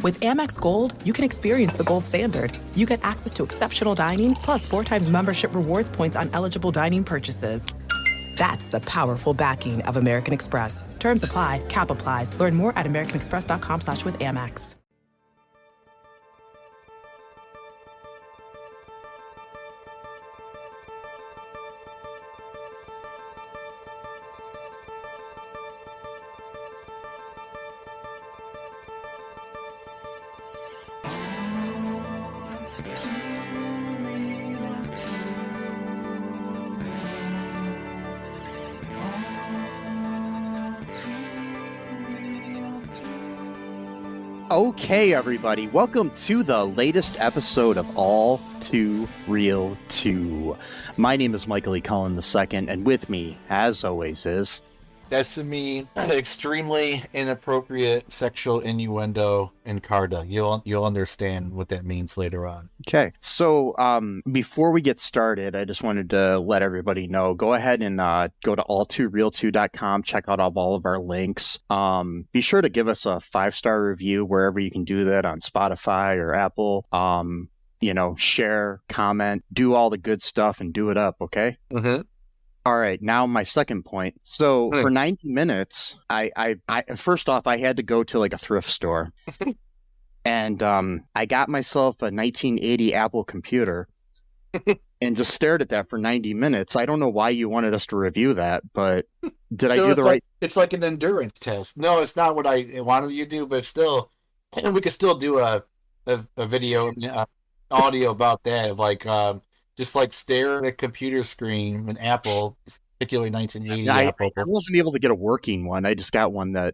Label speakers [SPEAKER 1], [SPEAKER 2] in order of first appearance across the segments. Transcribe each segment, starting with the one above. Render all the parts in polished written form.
[SPEAKER 1] With Amex Gold, you can experience the gold standard. You get access to exceptional dining, plus 4 times membership rewards points on eligible dining purchases. That's the powerful backing of American Express. Terms apply. Cap applies. Learn more at americanexpress.com/withAmex.
[SPEAKER 2] Okay, everybody, welcome to the latest episode of All Too Real 2. My name is Michael E. Cullen II, and with me, as always, is...
[SPEAKER 3] That's me, extremely inappropriate sexual innuendo in Carda. You'll understand what that means later on.
[SPEAKER 2] Okay, so before we get started, I just wanted to let everybody know, go ahead and go to all2real2.com, check out all of our links. Be sure to give us a 5-star review wherever you can do that, on Spotify or Apple. Share, comment, do all the good stuff and do it up, okay?
[SPEAKER 3] Mm-hmm.
[SPEAKER 2] All right, now my second point. So for 90 minutes, I first off, I had to go to like a thrift store. And I got myself a 1980 Apple computer and just stared at that for 90 minutes. I don't know why you wanted us to review that, but did I do the right...
[SPEAKER 3] It's like an endurance test. No, it's not what I wanted you to do, but still, we could still do a video, audio about that, of like... just like stare at a computer screen, an Apple, particularly 1980 Apple.
[SPEAKER 2] I wasn't able to get a working one. I just got one that,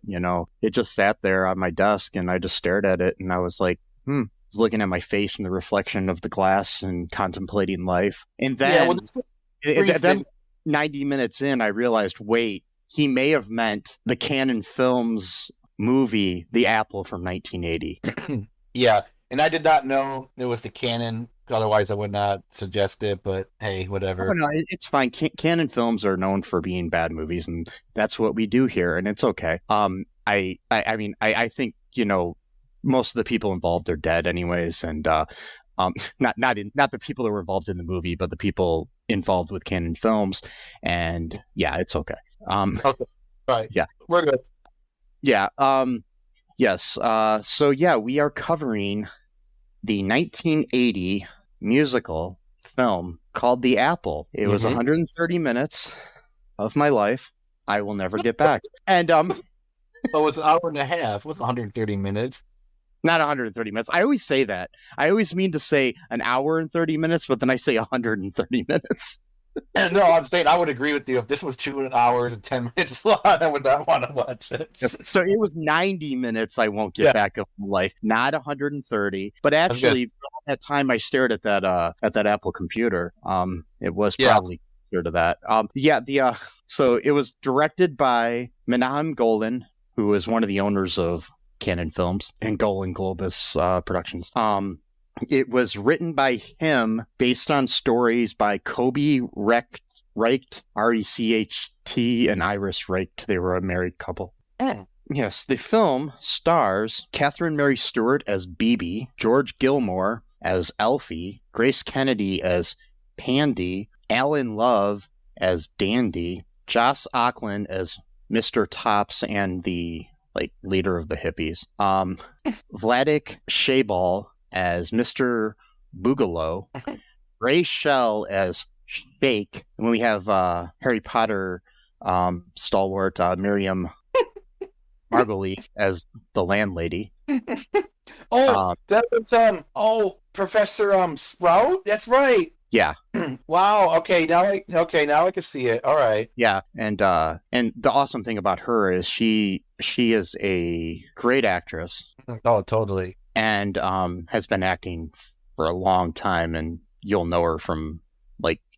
[SPEAKER 2] it just sat there on my desk and I just stared at it and I was like, I was looking at my face in the reflection of the glass and contemplating life. And then, then 90 minutes in, I realized, wait, he may have meant the Canon Films movie, The Apple from 1980.
[SPEAKER 3] Yeah, and I did not know it was the Canon. Otherwise, I would not suggest it, but hey, whatever.
[SPEAKER 2] Oh, no, it's fine. Canon Films are known for being bad movies, and that's what we do here, and it's okay. I think, most of the people involved are dead anyways, and not the people that were involved in the movie, but the people involved with Canon Films, and yeah, it's okay.
[SPEAKER 3] Okay. Right.
[SPEAKER 2] Yeah.
[SPEAKER 3] We're good.
[SPEAKER 2] Yeah. Yes. So yeah, we are covering the 1980 musical film called The Apple. It was 130 minutes of my life I will never get back. And
[SPEAKER 3] So it was an hour and a half. It was 130 minutes.
[SPEAKER 2] Not 130 minutes. I always say that. I always mean to say an hour and 30 minutes, but then I say 130 minutes.
[SPEAKER 3] No, I'm saying I would agree with you. If this was 2 hours and 10 minutes long, I would not want to watch it.
[SPEAKER 2] So it was 90 minutes I won't get back of my life, not 130. But actually, at that time I stared at that Apple computer. It was probably clear to that. So it was directed by Menahem Golan, who is one of the owners of Canon Films and Golan Globus Productions. It was written by him based on stories by Kobe Reicht, R-E-C-H-T, and Iris Reicht. They were a married couple. Yes, the film stars Catherine Mary Stewart as Bebe, George Gilmore as Elfie, Grace Kennedy as Pandy, Alan Love as Dandy, Joss Auckland as Mr. Tops and the leader of the hippies, Vladek Shaybal as Mr. Boogaloo, Ray Shell as Shake, and we have Harry Potter stalwart Miriam Margolyes as the landlady.
[SPEAKER 3] That was Professor Sprout. That's right.
[SPEAKER 2] Yeah.
[SPEAKER 3] Wow. Okay. Now I can see it. All right.
[SPEAKER 2] Yeah, and the awesome thing about her is she is a great actress.
[SPEAKER 3] Oh, totally.
[SPEAKER 2] And has been acting for a long time, and you'll know her from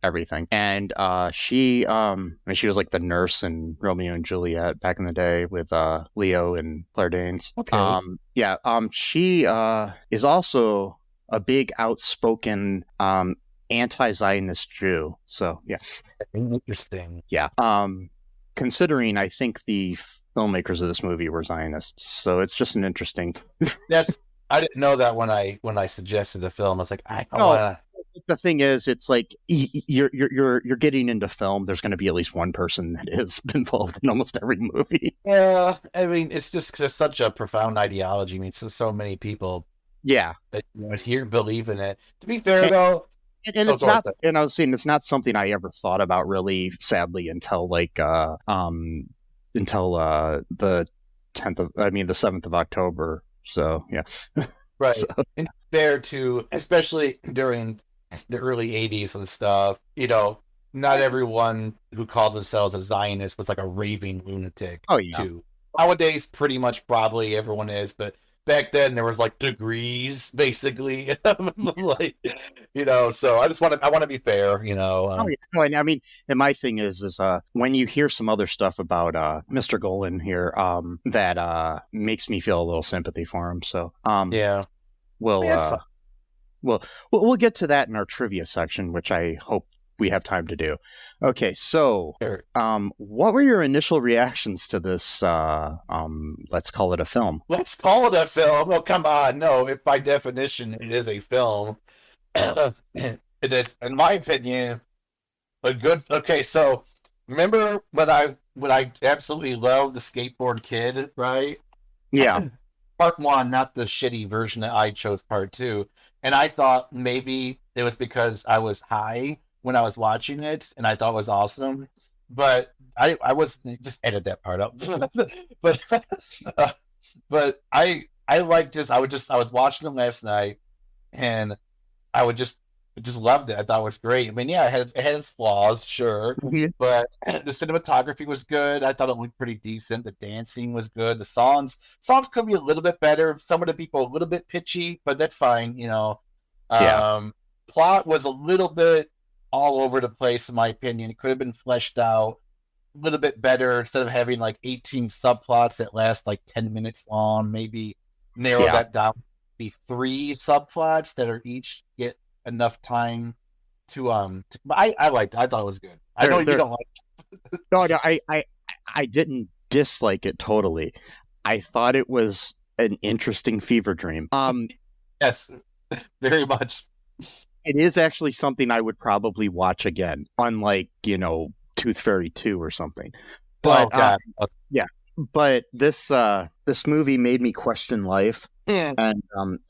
[SPEAKER 2] everything. And she was like the nurse in Romeo and Juliet back in the day with Leo and Claire Danes.
[SPEAKER 3] Okay.
[SPEAKER 2] She is also a big outspoken anti-Zionist Jew. So yeah.
[SPEAKER 3] Interesting.
[SPEAKER 2] Yeah. Considering I think the filmmakers of this movie were Zionists, so it's just an interesting.
[SPEAKER 3] I didn't know that when I suggested the film. I was like, I
[SPEAKER 2] No,
[SPEAKER 3] want
[SPEAKER 2] the thing is, it's like you're getting into film. There's going to be at least one person that is involved in almost every movie.
[SPEAKER 3] to. Yeah, I mean, it's just because it's such a profound ideology. I mean, so many people
[SPEAKER 2] Yeah,
[SPEAKER 3] that here believe in it. To be fair,
[SPEAKER 2] and,
[SPEAKER 3] though,
[SPEAKER 2] and
[SPEAKER 3] oh,
[SPEAKER 2] it's
[SPEAKER 3] go ahead.
[SPEAKER 2] not. And I was saying it's not something I ever thought about really, sadly, until the 10th of, I mean, the 7th of October. So yeah,
[SPEAKER 3] Right.
[SPEAKER 2] so
[SPEAKER 3] And fair to, especially during the early 80s and stuff, not everyone who called themselves a Zionist was like a raving lunatic,
[SPEAKER 2] oh yeah,
[SPEAKER 3] too. Nowadays, pretty much probably everyone is, but back then there was like degrees, basically. Like, so I want to be fair,
[SPEAKER 2] oh yeah. No, and I mean, and my thing is when you hear some other stuff about Mr. Golan here, that makes me feel a little sympathy for him. So
[SPEAKER 3] yeah.
[SPEAKER 2] we'll
[SPEAKER 3] That's fine.
[SPEAKER 2] we'll get to that in our trivia section, which I hope we have time to do. Okay, so
[SPEAKER 3] Sure.
[SPEAKER 2] what were your initial reactions to this? Let's call it a film.
[SPEAKER 3] Let's call it a film. Oh, come on. No, if by definition it is a film, it is, in my opinion, a good. Okay, so remember when I absolutely loved the Skateboard Kid, right?
[SPEAKER 2] Yeah,
[SPEAKER 3] Part one, not the shitty version that I chose part two. And I thought maybe it was because I was high when I was watching it and I thought it was awesome. But I was just edit that part out. but I liked this. I was watching it last night and I would just loved it. I thought it was great. I mean, yeah, it had its flaws, sure,
[SPEAKER 2] yeah,
[SPEAKER 3] but the cinematography was good. I thought it looked pretty decent. The dancing was good. The songs could be a little bit better. Some of the people a little bit pitchy, but that's fine. Plot was a little bit all over the place, in my opinion. It could have been fleshed out a little bit better instead of having like 18 subplots that last like 10 minutes long. Maybe narrow
[SPEAKER 2] yeah.
[SPEAKER 3] that down to be 3 subplots that are each get enough time but I liked it. I thought it was good. I know you don't like
[SPEAKER 2] No, I didn't dislike it totally. I thought it was an interesting fever dream.
[SPEAKER 3] yes, very much.
[SPEAKER 2] It is actually something I would probably watch again, unlike Tooth Fairy 2 or something. But
[SPEAKER 3] Oh god.
[SPEAKER 2] yeah, but this movie made me question life and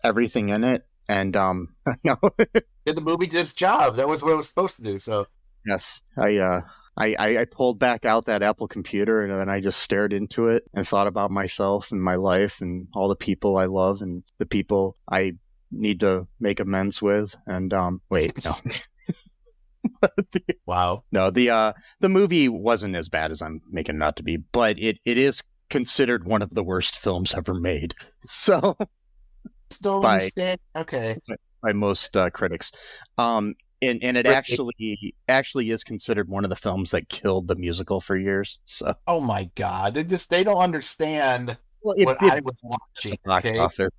[SPEAKER 2] everything in it, and no,
[SPEAKER 3] The movie did its job. That was what it was supposed to do. So
[SPEAKER 2] yes, I pulled back out that Apple computer and then I just stared into it and thought about myself and my life and all the people I love and the people I need to make amends with. And wait, no.
[SPEAKER 3] wow.
[SPEAKER 2] No, the movie wasn't as bad as I'm making it out to be, but it is considered one of the worst films ever made. So
[SPEAKER 3] Still
[SPEAKER 2] by
[SPEAKER 3] understand. Okay.
[SPEAKER 2] by most critics. And it
[SPEAKER 3] Really?
[SPEAKER 2] actually is considered one of the films that killed the musical for years. So
[SPEAKER 3] Oh my god. They don't understand
[SPEAKER 2] well,
[SPEAKER 3] what I was watching.
[SPEAKER 2] box
[SPEAKER 3] Okay.
[SPEAKER 2] office.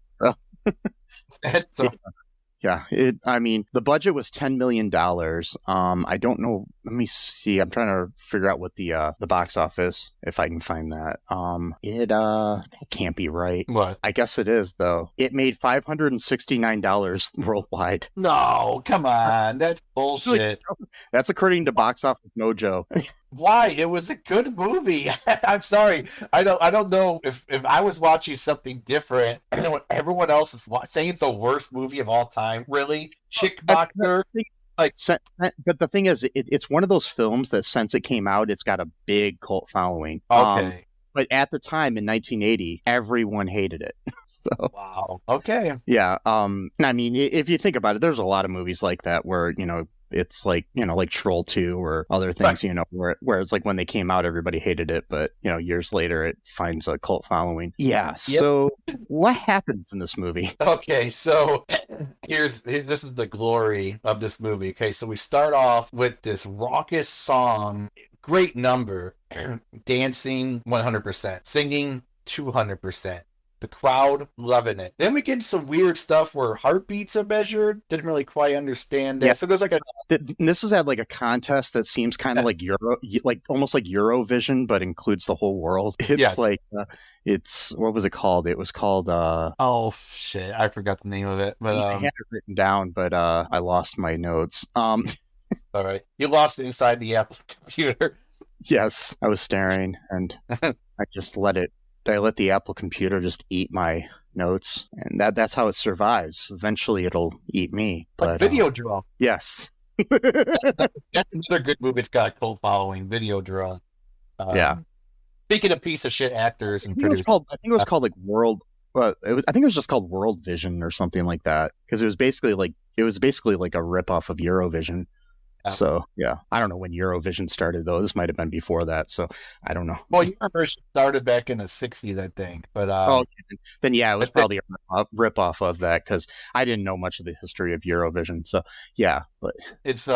[SPEAKER 3] So
[SPEAKER 2] Yeah, I mean, the budget was $10 million. I don't know. Let me see. I'm trying to figure out what the box office, if I can find that. That can't be right.
[SPEAKER 3] what?
[SPEAKER 2] I guess it is though. It made $569 worldwide.
[SPEAKER 3] No, come on. That's bullshit.
[SPEAKER 2] That's according to Box Office Mojo.
[SPEAKER 3] Why? It was a good movie. I'm sorry. I don't know if I was watching something different and when everyone else is saying it's the worst movie of all time. Really? Chick Boxer?
[SPEAKER 2] But the thing is, it's one of those films that since it came out, it's got a big cult following.
[SPEAKER 3] Okay.
[SPEAKER 2] But at the time in 1980, everyone hated it. So
[SPEAKER 3] Wow. Okay.
[SPEAKER 2] yeah. I mean, if you think about it, there's a lot of movies like that where it's like like Troll 2 or other things,
[SPEAKER 3] Right.
[SPEAKER 2] where it's like when they came out, everybody hated it, but years later, it finds a cult following. Yeah.
[SPEAKER 3] Yep.
[SPEAKER 2] So what happens in this movie?
[SPEAKER 3] Okay, so this is the glory of this movie. Okay, so we start off with this raucous song, great number, dancing 100%, singing 200%. The crowd loving it. Then we get some weird stuff where heartbeats are measured. Didn't really quite understand that.
[SPEAKER 2] Yeah,
[SPEAKER 3] So there's like
[SPEAKER 2] this is at like a contest that seems kind of like like almost like Eurovision, but includes the whole world. It's
[SPEAKER 3] Yes.
[SPEAKER 2] like it's what was it called? It was called
[SPEAKER 3] oh shit, I forgot the name of it. But
[SPEAKER 2] I had it written down, but I lost my notes.
[SPEAKER 3] all right, you lost it inside the Apple computer.
[SPEAKER 2] Yes, I was staring, and I just let the Apple computer just eat my notes, and that's how it survives. Eventually, it'll eat me.
[SPEAKER 3] Like
[SPEAKER 2] But
[SPEAKER 3] Videodrome.
[SPEAKER 2] yes,
[SPEAKER 3] That's another good movie. It's got a cult following. Videodrome.
[SPEAKER 2] yeah.
[SPEAKER 3] Speaking of piece of shit actors
[SPEAKER 2] I
[SPEAKER 3] and
[SPEAKER 2] think it was
[SPEAKER 3] producers,
[SPEAKER 2] called like World. I think it was just called World Vision or something like that, because it was basically like a ripoff of Eurovision. So yeah, I don't know when Eurovision started though. This might have been before that, so I don't know.
[SPEAKER 3] well, Eurovision started back in the '60s, I think. But
[SPEAKER 2] Okay. Then yeah, it was probably a ripoff of that, because I didn't know much of the history of Eurovision. So yeah, but
[SPEAKER 3] it's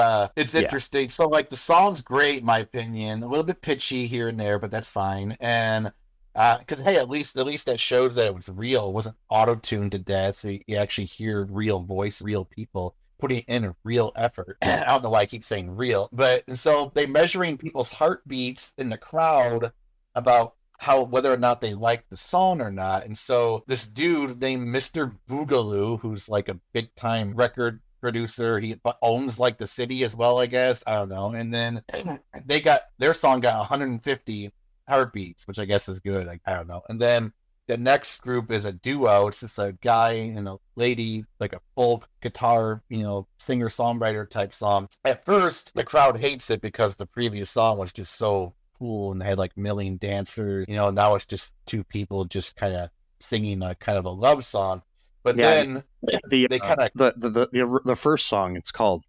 [SPEAKER 3] interesting. So like the song's great in my opinion. A little bit pitchy here and there, but that's fine. And because hey, at least that shows that it was real. It wasn't auto-tuned to death. So you actually hear real voice, real people putting in a real effort. I don't know why I keep saying real, but and so they measuring people's heartbeats in the crowd about whether or not they like the song or not. And so this dude named Mr. Boogaloo, who's like a big time record producer, he owns like the city as well, I guess. I don't know. And then their song got 150 heartbeats, which I guess is good. I don't know. And then the next group is a duo. It's just a guy and a lady, like a folk guitar, singer-songwriter type song. At first, the crowd hates it because the previous song was just so cool and they had like a million dancers. Now it's just two people just kind of singing a kind of a love song. But then they kind of
[SPEAKER 2] the first song, it's called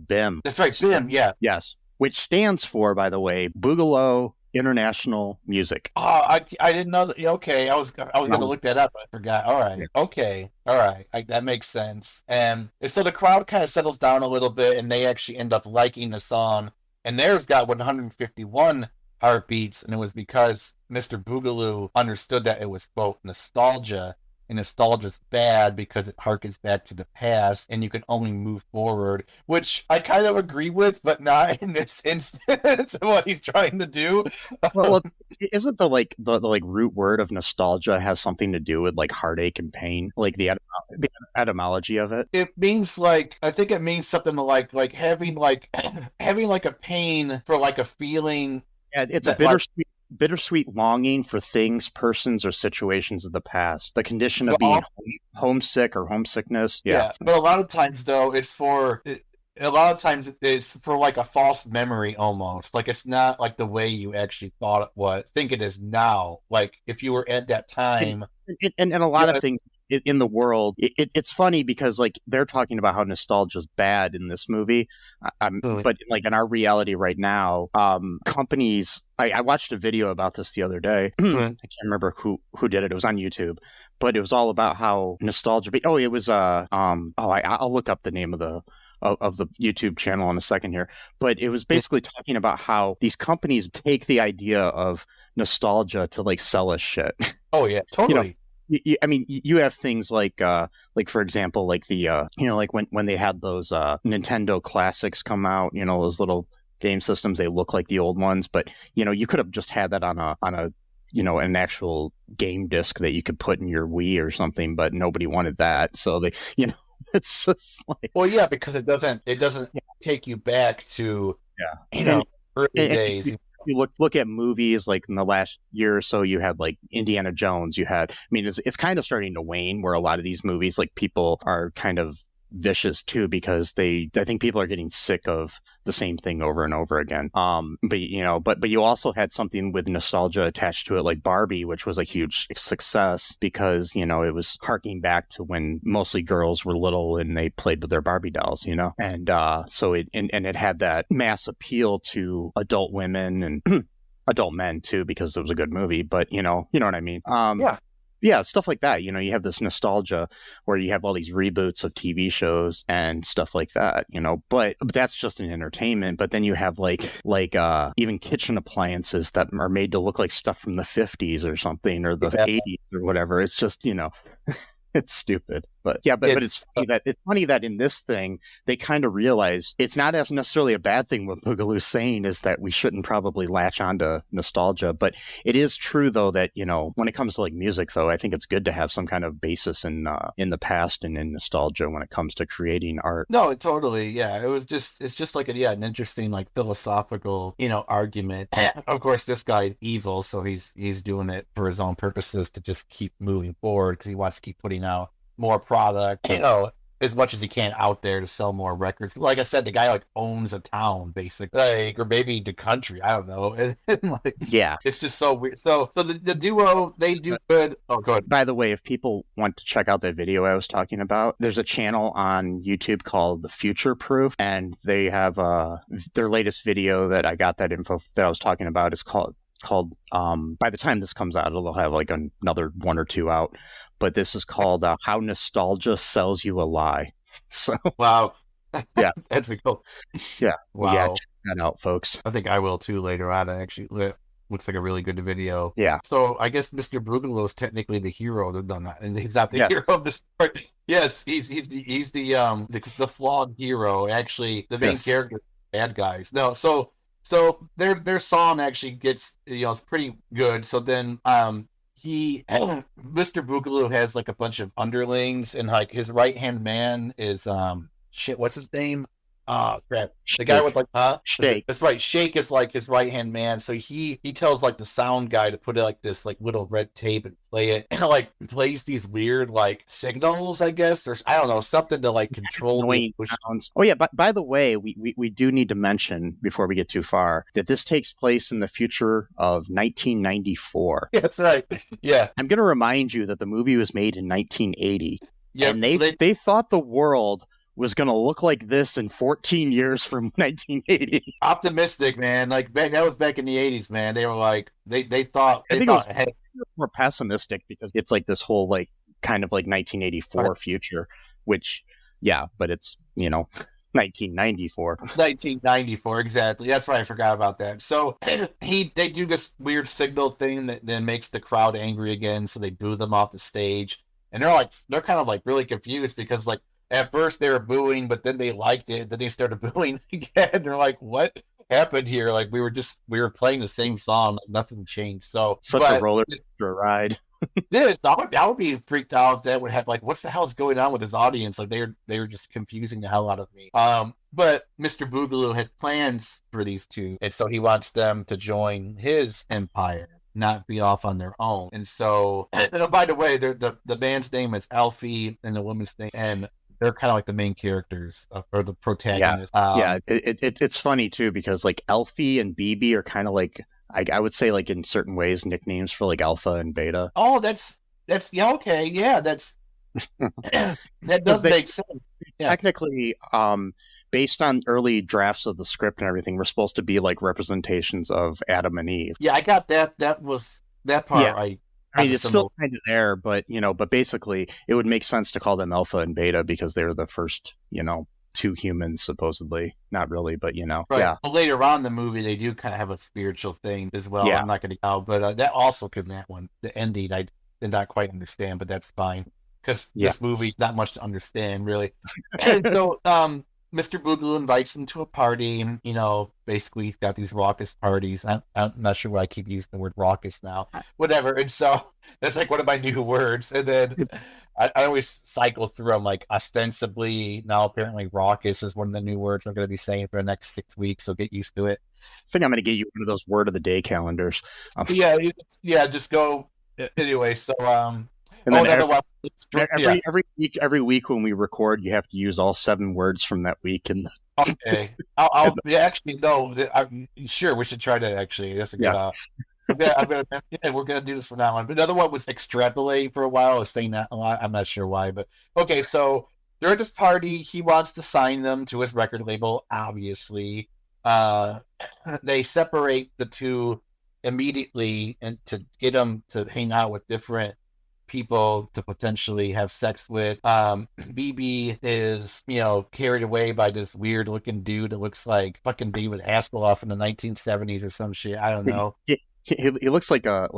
[SPEAKER 2] BIM.
[SPEAKER 3] That's right, BIM. Yeah.
[SPEAKER 2] Yes, which stands for, by the way, Boogaloo International Music.
[SPEAKER 3] Oh, I didn't know that. Okay, I was going to look that up, but I forgot. All right. Yeah. Okay. All right. That makes sense. And so the crowd kind of settles down a little bit, and they actually end up liking the song. And theirs got 151 heartbeats, and it was because Mr. Boogaloo understood that it was, quote, nostalgia. And nostalgia's bad because it harkens back to the past and you can only move forward, which I kind of agree with, but not in this instance what he's trying to do.
[SPEAKER 2] Well, isn't the root word of nostalgia has something to do with like heartache and pain, like the etymology of it?
[SPEAKER 3] It means I think it means something like having having like a pain for like a feeling.
[SPEAKER 2] Yeah, it's a bittersweet longing for things, persons, or situations of the past. The condition of being homesick or homesickness. Yeah.
[SPEAKER 3] But a lot of times, though, it's for like a false memory almost. Like it's not like the way you actually think it is now. Like if you were at that time.
[SPEAKER 2] And a lot of things in the world, it's funny because like they're talking about how nostalgia is bad in this movie, but like in our reality right now, companies. I watched a video about this the other day. I can't remember who did it. It was on YouTube, but it was all about how nostalgia. It was I'll look up the name of the YouTube channel in a second here, but it was basically talking about how these companies take the idea of nostalgia to like sell us shit.
[SPEAKER 3] Oh yeah, totally.
[SPEAKER 2] You have things like for example, like the like when they had those Nintendo classics come out, those little game systems, they look like the old ones, but you could have just had that on a an actual game disc that you could put in your Wii or something, but nobody wanted that, so they it's just like,
[SPEAKER 3] well, yeah, because it doesn't take you back to early days.
[SPEAKER 2] You look at movies like in the last year or so, you had like Indiana Jones, it's kind of starting to wane where a lot of these movies, like people are kind of vicious too, because I think people are getting sick of the same thing over and over again. But you also had something with nostalgia attached to it, like Barbie, which was a huge success because, it was harking back to when mostly girls were little and they played with their Barbie dolls, and so it had that mass appeal to adult women and adult men too, because it was a good movie, but you know what I mean?
[SPEAKER 3] Yeah.
[SPEAKER 2] Yeah, stuff like that. You have this nostalgia where you have all these reboots of TV shows and stuff like that, but that's just an entertainment. But then you have even kitchen appliances that are made to look like stuff from the 50s or something, or the 80s or whatever. It's just, it's stupid. But yeah, but it's funny that in this thing they kind of realize it's not as necessarily a bad thing. What Boogaloo's saying is that we shouldn't probably latch onto nostalgia, but it is true though that when it comes to like music though, I think it's good to have some kind of basis in the past and in nostalgia when it comes to creating art.
[SPEAKER 3] No, totally. Yeah, it's just like an interesting like philosophical argument. Of course, this guy's evil, so he's doing it for his own purposes to just keep moving forward because he wants to keep putting out more product, as much as he can out there to sell more records. Like I said, the guy like owns a town basically, or maybe the country. I don't know. And
[SPEAKER 2] yeah,
[SPEAKER 3] it's just so weird. So the duo, they do good. Oh, go ahead.
[SPEAKER 2] By the way, if people want to check out that video I was talking about, there's a channel on YouTube called The Future Proof, and they have their latest video that I got that info that I was talking about is called by the time this comes out, it'll have like another one or two out, but this is called How Nostalgia Sells You a Lie. So
[SPEAKER 3] wow.
[SPEAKER 2] Yeah.
[SPEAKER 3] That's a cool.
[SPEAKER 2] Yeah.
[SPEAKER 3] Wow.
[SPEAKER 2] Yeah, check that out, folks.
[SPEAKER 3] I think I will too later on. Actually, looks like a really good video.
[SPEAKER 2] Yeah.
[SPEAKER 3] So I guess Mr. Boogaloo is technically the hero. And he's not the hero of the story. Yes, he's the flawed hero. Actually, the main character, bad guys. No, so their song actually gets it's pretty good. So then Mr. Boogaloo has like a bunch of underlings, and like his right hand man is what's his name? Crap. The guy with like
[SPEAKER 2] Shake.
[SPEAKER 3] That's right. Shake is like his right hand man. So he tells like the sound guy to put like this like little red tape and play it, and like plays these weird like signals, I guess, or I don't know, something to like control the
[SPEAKER 2] sounds. Oh yeah, but by the way, we do need to mention before we get too far that this takes place in the future of 1994.
[SPEAKER 3] Yeah, that's right. Yeah.
[SPEAKER 2] I'm going to remind you that the movie was made in 1980.
[SPEAKER 3] Yeah.
[SPEAKER 2] And they thought the world was going to look like this in 14 years from 1980.
[SPEAKER 3] Optimistic, man. Like that was back in the 80s, man. They were like they thought
[SPEAKER 2] it was more pessimistic because it's like this whole like kind of like 1984 future, which but it's 1994.
[SPEAKER 3] 1994, exactly. That's right. I forgot about that. So they do this weird signal thing that then makes the crowd angry again. So they boo them off the stage, and they're kind of like really confused because like at first they were booing, but then they liked it. Then they started booing again. They're like, "What happened here? Like we were playing the same song. Like, nothing changed." So
[SPEAKER 2] such a roller coaster ride.
[SPEAKER 3] I would be freaked out if that would have like, what the hell is going on with his audience? Like they were just confusing the hell out of me. But Mr. Boogaloo has plans for these two, and so he wants them to join his empire, not be off on their own. And so, and by the way, the band's name is Alfie, and the woman's name, and they're kind of like the main characters or the protagonists.
[SPEAKER 2] It's funny too because like Alfie and BB are kind of like I would say like in certain ways nicknames for like Alpha and Beta.
[SPEAKER 3] Oh, that's okay, yeah, that does make sense.
[SPEAKER 2] Technically, based on early drafts of the script and everything, we're supposed to be like representations of Adam and Eve.
[SPEAKER 3] Yeah, I got that. That was that part.
[SPEAKER 2] Yeah. I mean, it's still kind of there, but but basically, it would make sense to call them Alpha and Beta because they were the first, two humans supposedly. Not really, but
[SPEAKER 3] right.
[SPEAKER 2] Yeah.
[SPEAKER 3] But later on in the movie, they do kind of have a spiritual thing as well.
[SPEAKER 2] Yeah.
[SPEAKER 3] I'm not going to go, but that also could that one. The ending, I did not quite understand, but that's fine because this movie not much to understand really. And so, Mr. Boogaloo invites him to a party, and basically he's got these raucous parties. I'm not sure why I keep using the word raucous now. Whatever. And so that's like one of my new words. And then I always cycle through them, like ostensibly. Now apparently raucous is one of the new words I'm going to be saying for the next 6 weeks. So get used to it.
[SPEAKER 2] I think I'm going to get you one of those word of the day calendars.
[SPEAKER 3] Just go anyway. So
[SPEAKER 2] and then every week when we record, you have to use all 7 words from that week. And
[SPEAKER 3] okay, I'll actually no. I'm sure we should try that. Actually, that's a good. Yes. We're gonna do this from now on. But another one was extrapolate for a while. I was saying that a lot. I'm not sure why, but okay. So they're at this party. He wants to sign them to his record label. Obviously, they separate the two immediately and to get them to hang out with different people to potentially have sex with. BB is, carried away by this weird looking dude that looks like fucking David Hasselhoff in the 1970s or some shit. I don't know.
[SPEAKER 2] He looks like a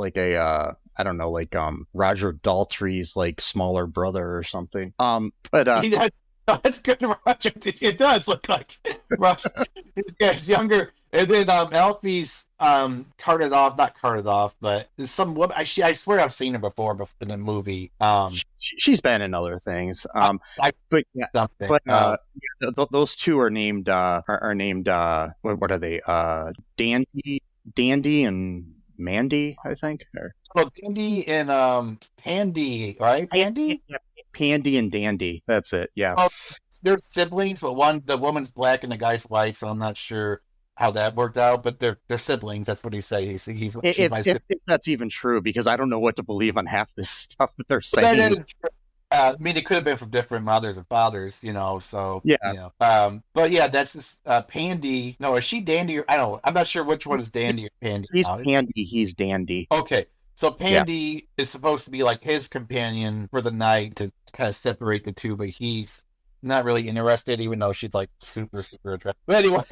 [SPEAKER 2] I don't know, like Roger Daltrey's like smaller brother or something.
[SPEAKER 3] That's good, Roger. It does look like Roger. This guy's younger. And then Alfie's not carted off, but there's some woman. I swear I've seen her before in the movie.
[SPEAKER 2] She's been in other things. Those two are named what are they? Dandy and Mandy, I think.
[SPEAKER 3] Dandy and Pandy, right? Pandy?
[SPEAKER 2] Pandy and Dandy. That's it. Yeah.
[SPEAKER 3] Oh, they're siblings, but the woman's black and the guy's white, so I'm not sure how that worked out, but they're siblings. That's what he says. If
[SPEAKER 2] that's even true, because I don't know what to believe on half this stuff that they're saying.
[SPEAKER 3] It could have been from different mothers and fathers, so yeah. But yeah, that's this Pandy. No, is she Dandy? I don't know. I'm not sure which one is Dandy or Pandy.
[SPEAKER 2] He's Pandy. He's Dandy.
[SPEAKER 3] Okay. So Pandy is supposed to be like his companion for the night to kind of separate the two, but he's not really interested, even though she's like super, super attractive. But anyway,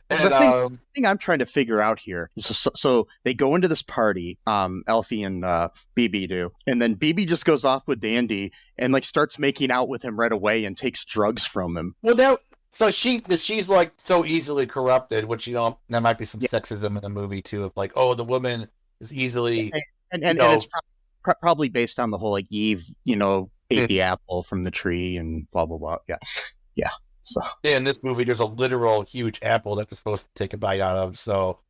[SPEAKER 2] the thing I'm trying to figure out here is so they go into this party, Elfie and BB do, and then BB just goes off with Dandy and like starts making out with him right away and takes drugs from him.
[SPEAKER 3] Well, so she's like so easily corrupted, which there might be some sexism in the movie too, of like, oh, the woman is easily
[SPEAKER 2] and it's probably based on the whole like Eve, ate the apple from the tree and blah blah blah. Yeah. So
[SPEAKER 3] in this movie, there's a literal huge apple that they're supposed to take a bite out of. So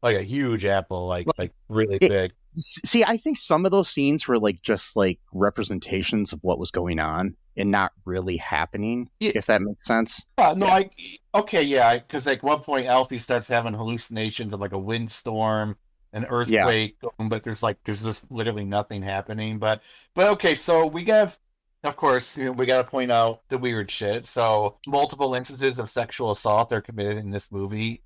[SPEAKER 3] like a huge apple, like really big.
[SPEAKER 2] See, I think some of those scenes were like just like representations of what was going on and not really happening. If that makes sense.
[SPEAKER 3] Because like one point Alfie starts having hallucinations of like a windstorm, an earthquake, but there's just literally nothing happening. But okay, so we have. Of course, we got to point out the weird shit. So, multiple instances of sexual assault are committed in this movie.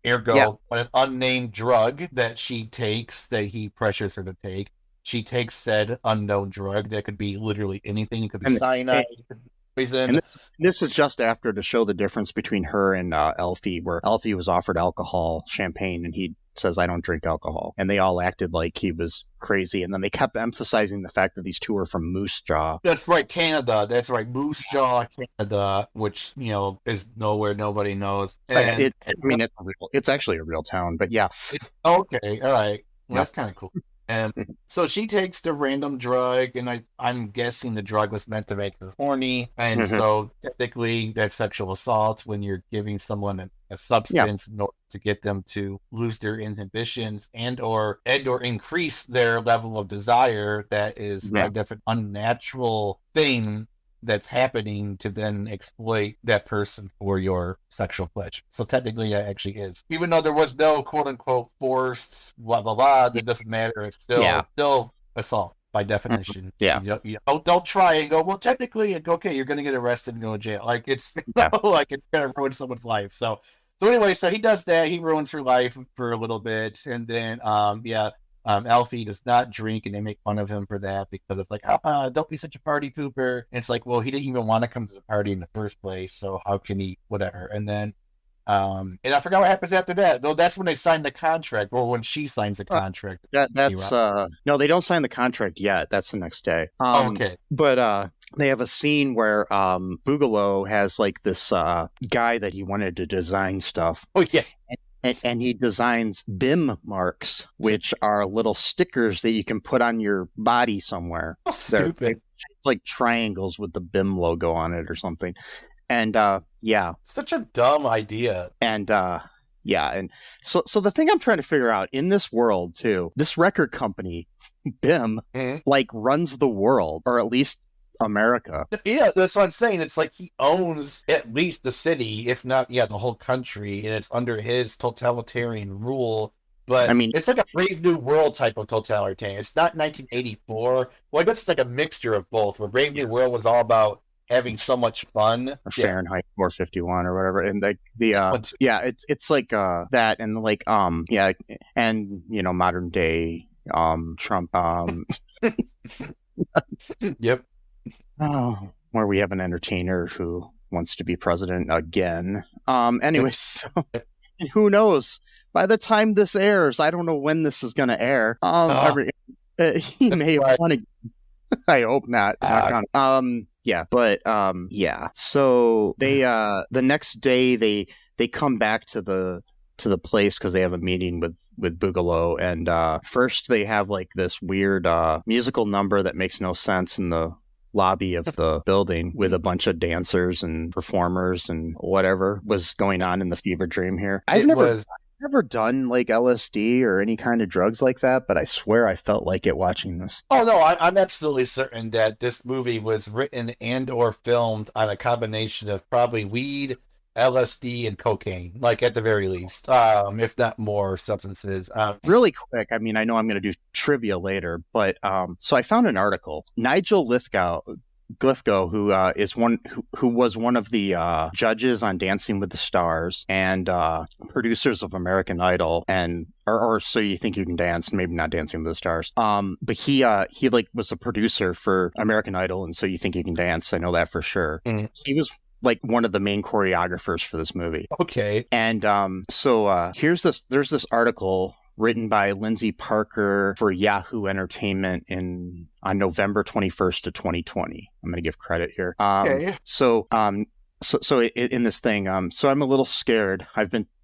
[SPEAKER 3] Ergo, an unnamed drug that she takes, that he pressures her to take. She takes said unknown drug that could be literally anything. It could be cyanide, poison.
[SPEAKER 2] And this is just after to show the difference between her and Elfie, where Elfie was offered alcohol, champagne, and he says, I don't drink alcohol. And they all acted like he was crazy. And then they kept emphasizing the fact that these two are from Moose Jaw.
[SPEAKER 3] That's right, Canada. That's right, Moose Jaw, Canada, which, is nowhere nobody knows. And,
[SPEAKER 2] it's actually a real town, but yeah.
[SPEAKER 3] Okay, all right. Well, that's kind of cool. And so she takes the random drug, and I'm guessing the drug was meant to make her horny. And so technically that's sexual assault when you're giving someone a substance in order to get them to lose their inhibitions and or increase their level of desire. That is a different unnatural thing that's happening to then exploit that person for your sexual pleasure. So technically that actually is. Even though there was no quote unquote forced blah blah blah, that doesn't matter. It's still assault by definition. Don't try and go, well, technically okay, you're gonna get arrested and go to jail. Like it's like it's gonna ruin someone's life. So anyway, so he does that, he ruins her life for a little bit, and then Alfie does not drink, and they make fun of him for that because it's like, don't be such a party pooper. And it's like, well, he didn't even want to come to the party in the first place, so how can he, whatever. And then, and I forgot what happens after that. No, that's when they sign the contract, or when she signs the contract.
[SPEAKER 2] No, they don't sign the contract yet. That's the next day.
[SPEAKER 3] Okay.
[SPEAKER 2] But they have a scene where Boogaloo has like this guy that he wanted to design stuff.
[SPEAKER 3] Oh, yeah.
[SPEAKER 2] And he designs BIM marks, which are little stickers that you can put on your body somewhere.
[SPEAKER 3] Oh, stupid.
[SPEAKER 2] They're like triangles with the BIM logo on it or something. And
[SPEAKER 3] such a dumb idea.
[SPEAKER 2] And and so the thing I'm trying to figure out in this world too, this record company, BIM, like runs the world, or at least America.
[SPEAKER 3] Yeah, that's what I'm saying. It's like he owns at least the city, if not the whole country, and it's under his totalitarian rule. But it's like a Brave New World type of totalitarian. It's not 1984. Well, I guess it's like a mixture of both, where Brave New World was all about having so much fun.
[SPEAKER 2] Or Fahrenheit 451 or whatever. And it's like that, and like and modern day Trump.
[SPEAKER 3] Yep.
[SPEAKER 2] Oh, where we have an entertainer who wants to be president again. Anyways, so, who knows? By the time this airs, I don't know when this is going to air. He may have won again. I hope not. Yeah, but yeah. So they the next day they come back to the place because they have a meeting with Boogaloo, and first they have like this weird musical number that makes no sense in the lobby of the building with a bunch of dancers and performers and whatever was going on in the fever dream here. I've never done like LSD or any kind of drugs like that, but I swear I felt like it watching this.
[SPEAKER 3] Oh no, I'm absolutely certain that this movie was written and or filmed on a combination of probably weed, LSD, and cocaine, like at the very least, if not more substances.
[SPEAKER 2] Really quick, I mean, I know I'm going to do trivia later, but so I found an article. Nigel Lithgow, who was one of the judges on Dancing with the Stars and producers of American Idol, and or So You Think You Can Dance, maybe not Dancing with the Stars. But he like was a producer for American Idol and So You Think You Can Dance. I know that for sure. Mm-hmm. He was like one of the main choreographers for this movie.
[SPEAKER 3] Okay.
[SPEAKER 2] And there's this article written by Lindsay Parker for Yahoo Entertainment on November 21st of 2020. I'm going to give credit here. Okay. So in this thing, so I'm a little scared.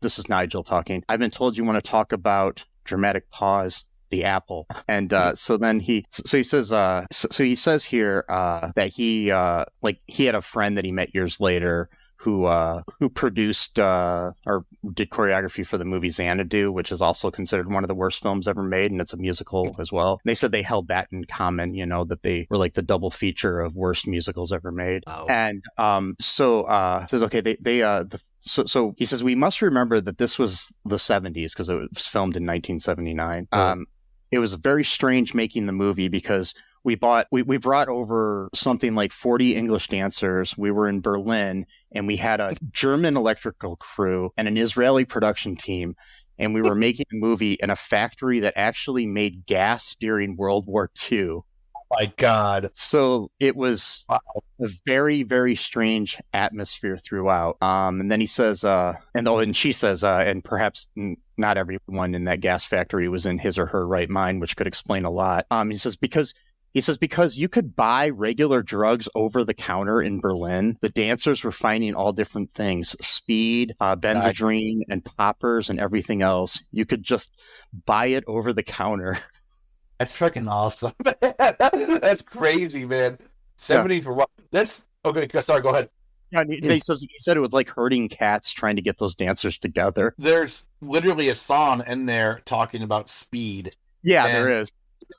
[SPEAKER 2] This is Nigel talking. I've been told you want to talk about dramatic pause, the apple. And so he says here that he had a friend that he met years later who produced or did choreography for the movie Xanadu, which is also considered one of the worst films ever made, and it's a musical as well. They said they held that in common, that they were like the double feature of worst musicals ever made. Oh. And says okay, so he says we must remember that this was the 70s because it was filmed in 1979. It was very strange making the movie because we brought over something like 40 English dancers. We were in Berlin, and we had a German electrical crew and an Israeli production team, and we were making a movie in a factory that actually made gas during World War II.
[SPEAKER 3] Oh my God.
[SPEAKER 2] So it was a very, very strange atmosphere throughout. And then he says, and she says, and perhaps not everyone in that gas factory was in his or her right mind, which could explain a lot. He says, because you could buy regular drugs over the counter in Berlin, the dancers were finding all different things, speed, benzodrine, and poppers, and everything else. You could just buy it over the counter.
[SPEAKER 3] That's freaking awesome. That's crazy, man. 70s were... That's... Okay, sorry, go ahead.
[SPEAKER 2] Yeah, he said it was like herding cats trying to get those dancers together.
[SPEAKER 3] There's literally a song in there talking about speed.
[SPEAKER 2] Yeah, there is.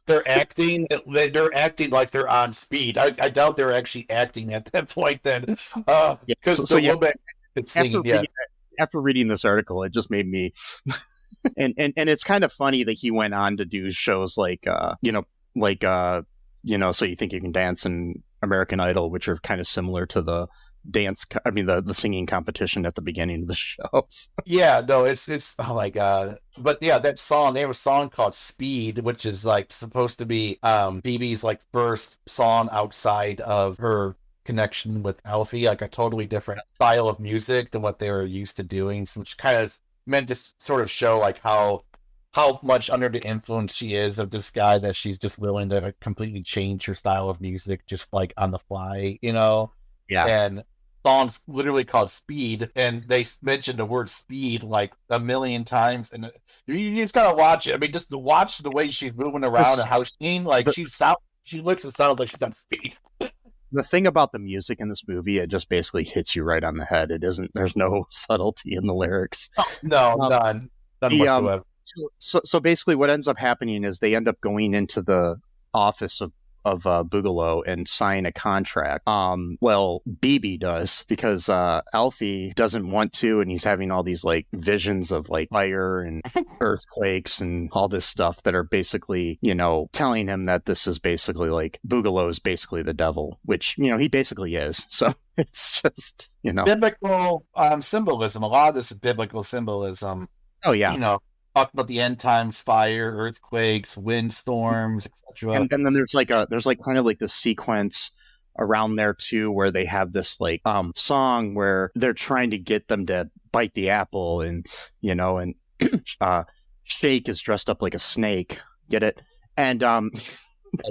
[SPEAKER 3] They're acting like they're on speed. I doubt they're actually acting at that point then. Because woman is singing.
[SPEAKER 2] After reading this article, it just made me and it's kind of funny that he went on to do shows like So You Think You Can Dance and American Idol, which are kind of similar to the the singing competition at the beginning of the shows.
[SPEAKER 3] Yeah, no, it's oh my God. But yeah, that song, they have a song called Speed, which is like supposed to be BB's like first song outside of her connection with Alfie, like a totally different style of music than what they were used to doing, which kind of meant to sort of show like how much under the influence she is of this guy, that she's just willing to completely change her style of music just like on the fly, Yeah. And song's literally called Speed, and they mentioned the word speed like a million times, and you just gotta watch it. I mean, just to watch the way she's moving around and how she looks and sounds like she's on speed.
[SPEAKER 2] The thing about the music in this movie, it just basically hits you right on the head. There's no subtlety in the lyrics.
[SPEAKER 3] No, none whatsoever.
[SPEAKER 2] So basically what ends up happening is they end up going into the office of Boogaloo and sign a contract. Well, BB does, because Alfie doesn't want to, and he's having all these like visions of like fire and earthquakes and all this stuff that are basically, telling him that this is basically like Boogaloo is basically the devil, which, he basically is. So it's just,
[SPEAKER 3] biblical symbolism. A lot of this is biblical symbolism.
[SPEAKER 2] Oh yeah.
[SPEAKER 3] talked about the end times, fire, earthquakes, windstorms, etc.
[SPEAKER 2] And then there's like kind of like this sequence around there too, where they have this like song where they're trying to get them to bite the apple, and and Shake is dressed up like a snake. Get it? And
[SPEAKER 3] I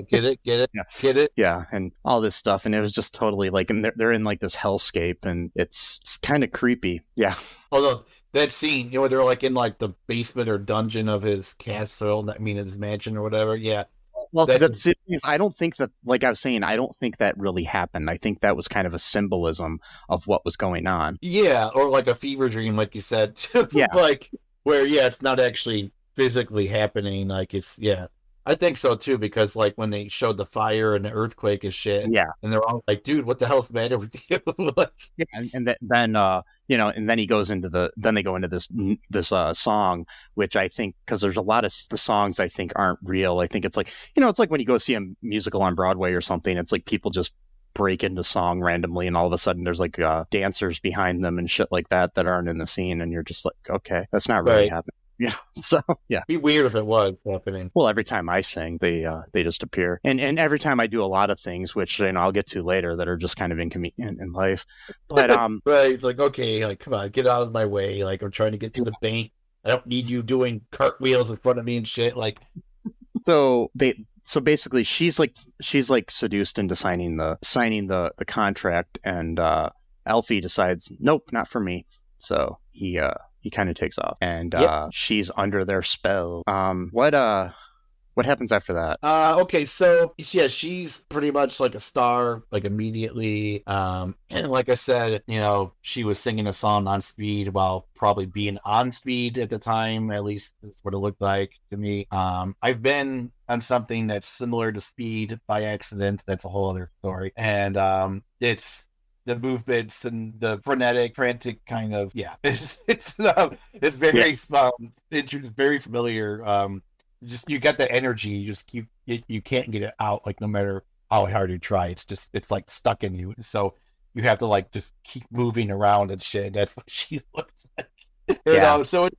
[SPEAKER 3] get it,
[SPEAKER 2] yeah.
[SPEAKER 3] get it.
[SPEAKER 2] Yeah, and all this stuff, and it was just totally like, and they're in like this hellscape, and it's kind of creepy. Yeah.
[SPEAKER 3] Although that scene, they're like in like the basement or dungeon of his castle, his mansion or whatever. Yeah.
[SPEAKER 2] Well, that's it. I don't think that, like I was saying, I don't think that really happened. I think that was kind of a symbolism of what was going on.
[SPEAKER 3] Yeah, or like a fever dream, like you said.
[SPEAKER 2] Yeah.
[SPEAKER 3] Like where, it's not actually physically happening. Like it's, I think so too, because like when they showed the fire and the earthquake and shit,
[SPEAKER 2] Yeah.
[SPEAKER 3] and they're all like, "Dude, what the hell's the matter with you?" Like,
[SPEAKER 2] yeah, and then and then he goes into then they go into this song, which I think, because there's a lot of the songs I think aren't real. I think it's like, it's like when you go see a musical on Broadway or something, it's like people just break into song randomly, and all of a sudden there's like dancers behind them and shit like that aren't in the scene, and you're just like, okay, that's not really happening. Yeah. So yeah.
[SPEAKER 3] It'd be weird if it was happening.
[SPEAKER 2] Well, every time I sing, they just appear, and every time I do a lot of things, which I'll get to later, that are just kind of inconvenient in life. But
[SPEAKER 3] right, it's like, okay, like, come on, get out of my way. Like, I'm trying to get to the bank. I don't need you doing cartwheels in front of me and shit. Like,
[SPEAKER 2] so basically, she's like seduced into signing the contract, and Alfie decides, nope, not for me. So he kind of takes off, and she's under their spell. What happens after that?
[SPEAKER 3] Okay, so yeah, she's pretty much like a star, like immediately. And like I said, she was singing a song on speed while probably being on speed at the time. At least that's what it looked like to me. I've been on something that's similar to speed by accident. That's a whole other story. And it's the movements and the frantic kind of, it's very very familiar. Just, you get the energy, you can't get it out, like no matter how hard you try. It's like stuck in you, so you have to like just keep moving around and shit. That's what she looks like. So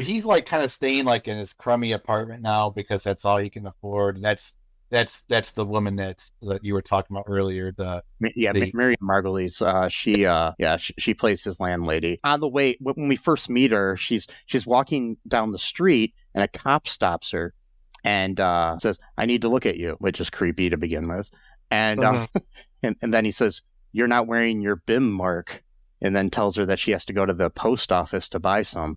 [SPEAKER 3] he's like kind of staying like in his crummy apartment now, because that's all he can afford. And that's the woman that you were talking about earlier.
[SPEAKER 2] Miriam Margolyes. She plays his landlady. On the way, when we first meet her, she's walking down the street, and a cop stops her and says, "I need to look at you," which is creepy to begin with. And and then he says, "You're not wearing your BIM mark." And then tells her that she has to go to the post office to buy some,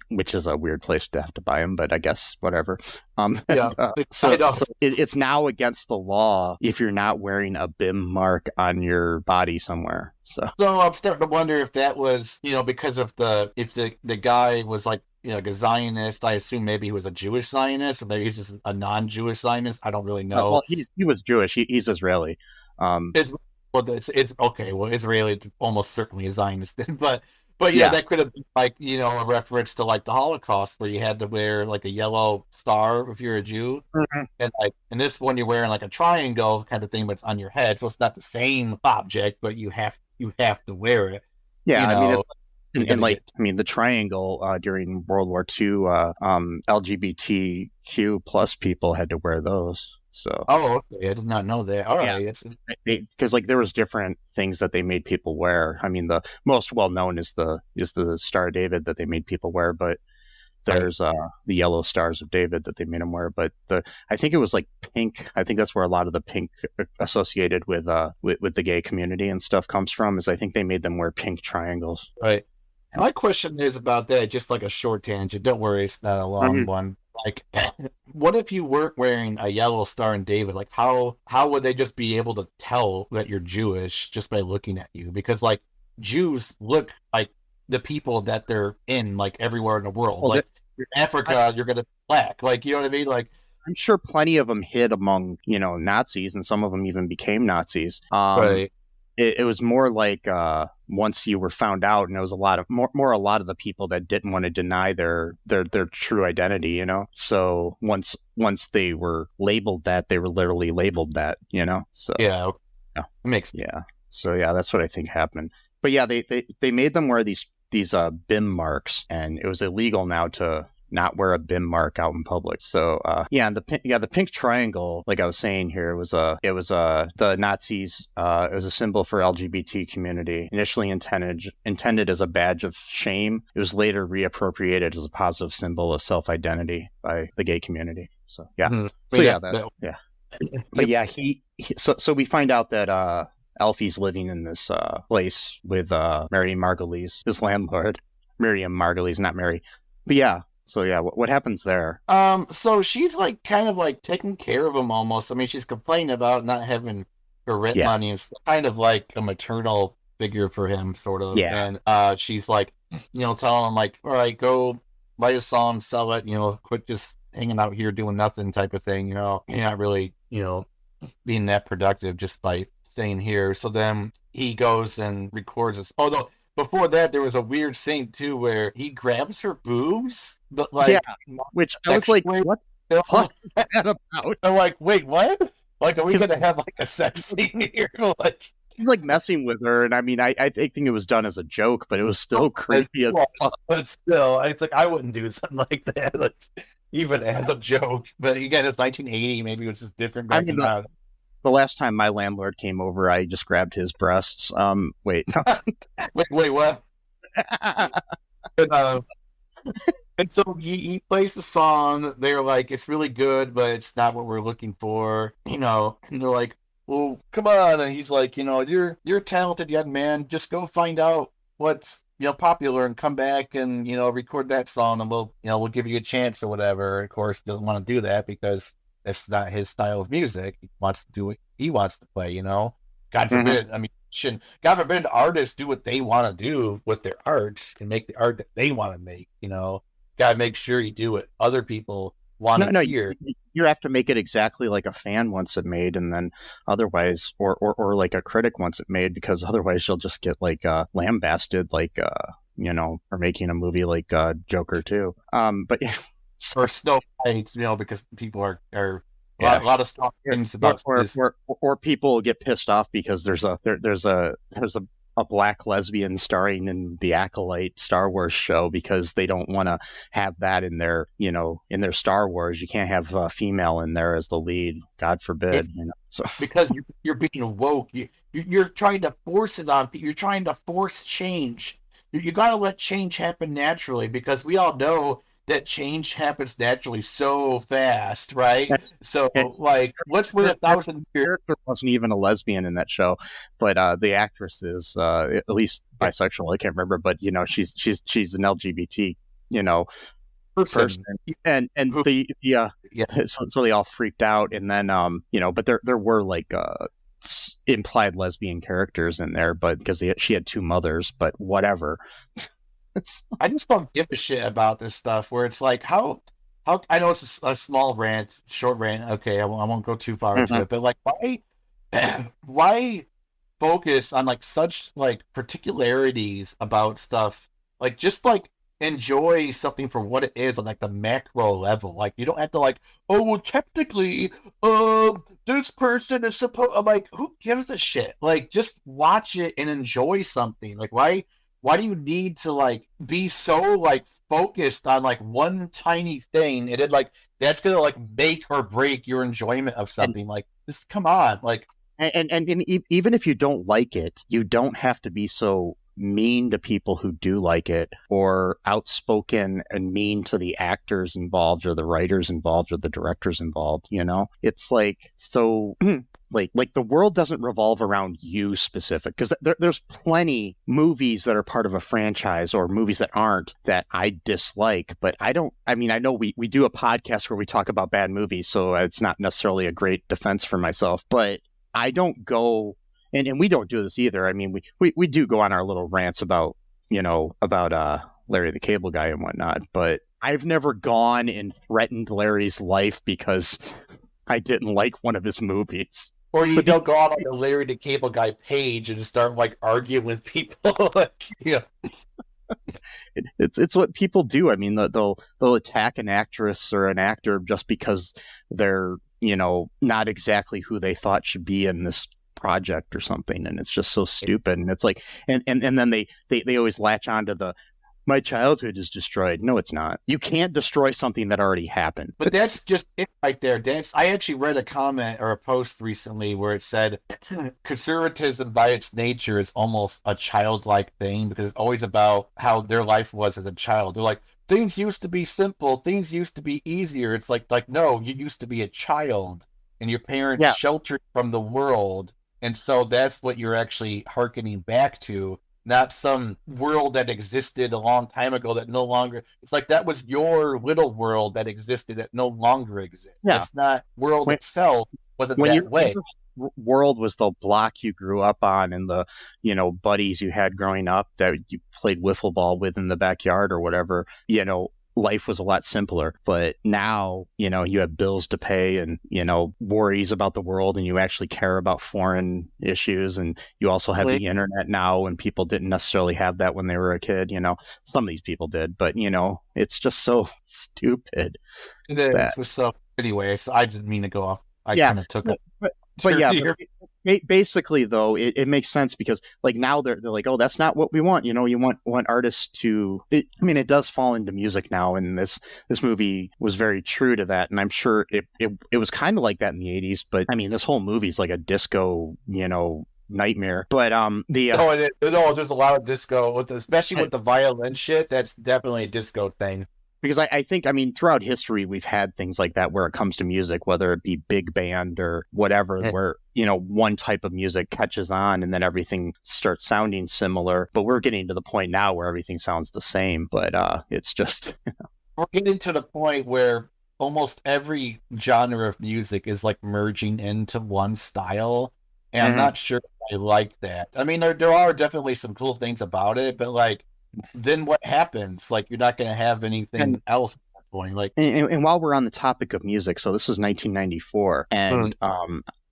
[SPEAKER 2] which is a weird place to have to buy them, but I guess whatever. So it's now against the law if you're not wearing a BIM mark on your body somewhere. So
[SPEAKER 3] I'm starting to wonder if that was, because of if the guy was like, a Zionist. I assume maybe he was a Jewish Zionist, or maybe he's just a non-Jewish Zionist. I don't really know.
[SPEAKER 2] Well, he was Jewish. He's Israeli.
[SPEAKER 3] Well, it's okay. Well, Israeli almost certainly a Zionist, but that could have been like, a reference to like the Holocaust, where you had to wear like a yellow star if you're a Jew, and like in this one you're wearing like a triangle kind of thing, but it's on your head, so it's not the same object, but you have to wear it.
[SPEAKER 2] Yeah, the triangle during World War II, LGBTQ plus people had to wear those. So,
[SPEAKER 3] okay, I did not know that. All right,
[SPEAKER 2] because like there was different things that they made people wear. I mean, the most well known is the Star of David that they made people wear, but there's the yellow stars of David that they made them wear. But I think it was like pink. I think that's where a lot of the pink associated with the gay community and stuff comes from. Is I think they made them wear pink triangles.
[SPEAKER 3] Right. My question is about that. Just like a short tangent. Don't worry, it's not a long one. Like, what if you weren't wearing a yellow star in David? Like, how would they just be able to tell that you're Jewish just by looking at you? Because like Jews look like the people that they're in, like everywhere in the world. Well, like you're in Africa, you're gonna be black. Like, you know what I mean? Like,
[SPEAKER 2] I'm sure plenty of them hid among Nazis, and some of them even became Nazis.
[SPEAKER 3] Right.
[SPEAKER 2] It was more like once you were found out, and it was a lot of the people that didn't want to deny their true identity, So once they were labeled that, they were literally labeled that, So
[SPEAKER 3] it makes
[SPEAKER 2] So that's what I think happened. But yeah, they made them wear these these BIM marks, and it was illegal now to not wear a BIM mark out in public. So the pink triangle, like I was saying here, was the Nazis. It was a symbol for LGBT community. Initially intended as a badge of shame, it was later reappropriated as a positive symbol of self-identity by the gay community. So yeah, But yeah, so we find out that Alfie's living in this place with Miriam Margolyes, his landlord. Miriam Margolyes, not Mary. But yeah. So yeah, what happens there?
[SPEAKER 3] So she's like kind of like taking care of him almost. I mean, she's complaining about not having her rent money. It's kind of like a maternal figure for him, sort of.
[SPEAKER 2] Yeah.
[SPEAKER 3] And she's like, telling him like, all right, go write a song, sell it. Quit just hanging out here doing nothing, type of thing. You're not really, being that productive just by staying here. So then he goes and records this. Oh no. Before that, there was a weird scene too where he grabs her boobs, but like,
[SPEAKER 2] which I was like, what the fuck is that about?
[SPEAKER 3] I'm like, wait, what? Like, are we gonna have like a sex scene here? Like,
[SPEAKER 2] he's like messing with her, and I mean, I think it was done as a joke, but it was still creepy as fuck.
[SPEAKER 3] But still, it's like I wouldn't do something like that, like even as a joke. But again, it's 1980, maybe it was just different back then.
[SPEAKER 2] The last time my landlord came over, I just grabbed his breasts. Wait,
[SPEAKER 3] what? And so he plays the song. They're like, it's really good, but it's not what we're looking for, And they're like, well, come on. And he's like, you're a talented young man. Just go find out what's popular and come back and record that song, and we'll give you a chance or whatever. Of course, he doesn't want to do that because that's not his style of music. He wants to do what he wants to play, God forbid. I mean, God forbid artists do what they want to do with their art and make the art that they want to make, Got to make sure you do what other people want to hear.
[SPEAKER 2] You have to make it exactly like a fan wants it made, and then otherwise, or like a critic wants it made, because otherwise you'll just get like lambasted, like, or making a movie like Joker 2. But yeah.
[SPEAKER 3] Or Snow White, because people are a lot of strong things about this.
[SPEAKER 2] Or people get pissed off because there's a black lesbian starring in the Acolyte Star Wars show, because they don't want to have that in their Star Wars. You can't have a female in there as the lead. God forbid. So.
[SPEAKER 3] Because you're being woke. You're trying to force it on people. You're trying to force change. You got to let change happen naturally, because we all know that change happens naturally so fast, right? So, like, let's wait 1,000 years.
[SPEAKER 2] Character wasn't even a lesbian in that show, but the actress is at least bisexual. I can't remember, but she's an LGBT, person, and so they all freaked out, and then but there were like implied lesbian characters in there, but because she had two mothers, but whatever.
[SPEAKER 3] I just don't give a shit about this stuff where it's like, how I know it's a small rant, short rant. Okay, I won't go too far into it, but like, why focus on like such like particularities about stuff? Like, just like enjoy something for what it is on like the macro level. Like, you don't have to like, oh well, technically, this person is supposed. I'm like, who gives a shit? Like, just watch it and enjoy something. Like, why do you need to like be so like focused on like one tiny thing, and then like that's gonna like make or break your enjoyment of something? Like, just come on, like,
[SPEAKER 2] and even if you don't like it, you don't have to be so mean to people who do like it, or outspoken and mean to the actors involved, or the writers involved, or the directors involved. It's like, so like the world doesn't revolve around you specific, because there's plenty movies that are part of a franchise, or movies that aren't, that I dislike. But I know we do a podcast where we talk about bad movies, so it's not necessarily a great defense for myself, but I don't go, and we don't do this either. I mean, we do go on our little rants about Larry the Cable Guy and whatnot, but I've never gone and threatened Larry's life because I didn't like one of his movies.
[SPEAKER 3] Or you don't go out on the Larry the Cable Guy page and start like arguing with people. Like,
[SPEAKER 2] It's what people do. I mean, they'll attack an actress or an actor just because they're not exactly who they thought should be in this project or something, and it's just so stupid. And it's like, and then they always latch onto the, my childhood is destroyed. No, it's not. You can't destroy something that already happened.
[SPEAKER 3] But that's just it right there. I actually read a comment or a post recently where it said conservatism by its nature is almost a childlike thing, because it's always about how their life was as a child. They're like, things used to be simple, things used to be easier. It's like no, you used to be a child and your parents sheltered from the world. And so that's what you're actually hearkening back to. Not some world that existed a long time ago that no longer. It's like that was your little world that existed that no longer exists. Yeah. It's not world itself wasn't that way.
[SPEAKER 2] World was the block you grew up on, and the buddies you had growing up that you played wiffle ball with in the backyard or whatever. Life was a lot simpler. But now, you have bills to pay and, worries about the world, and you actually care about foreign issues. And you also have the internet now, and people didn't necessarily have that when they were a kid. Some of these people did, but, it's just so stupid.
[SPEAKER 3] It is. So anyway, so I didn't mean to go off. I kind of took it.
[SPEAKER 2] But basically, though, it makes sense, because like now they're like, oh, that's not what we want. You want artists to. It does fall into music now, and this movie was very true to that. And I'm sure it was kind of like that in the 80s. But this whole movie is like a disco, nightmare. But
[SPEAKER 3] there's a lot of disco, especially with the violin shit. That's definitely a disco thing.
[SPEAKER 2] Because I think, throughout history, we've had things like that where it comes to music, whether it be big band or whatever, where, one type of music catches on and then everything starts sounding similar. But we're getting to the point now where everything sounds the same. But it's just...
[SPEAKER 3] We're getting to the point where almost every genre of music is like merging into one style. And I'm not sure I like that. There are definitely some cool things about it, but like, then what happens? Like, you're not going to have anything else at that point. Like,
[SPEAKER 2] and while we're on the topic of music, so this is 1994, and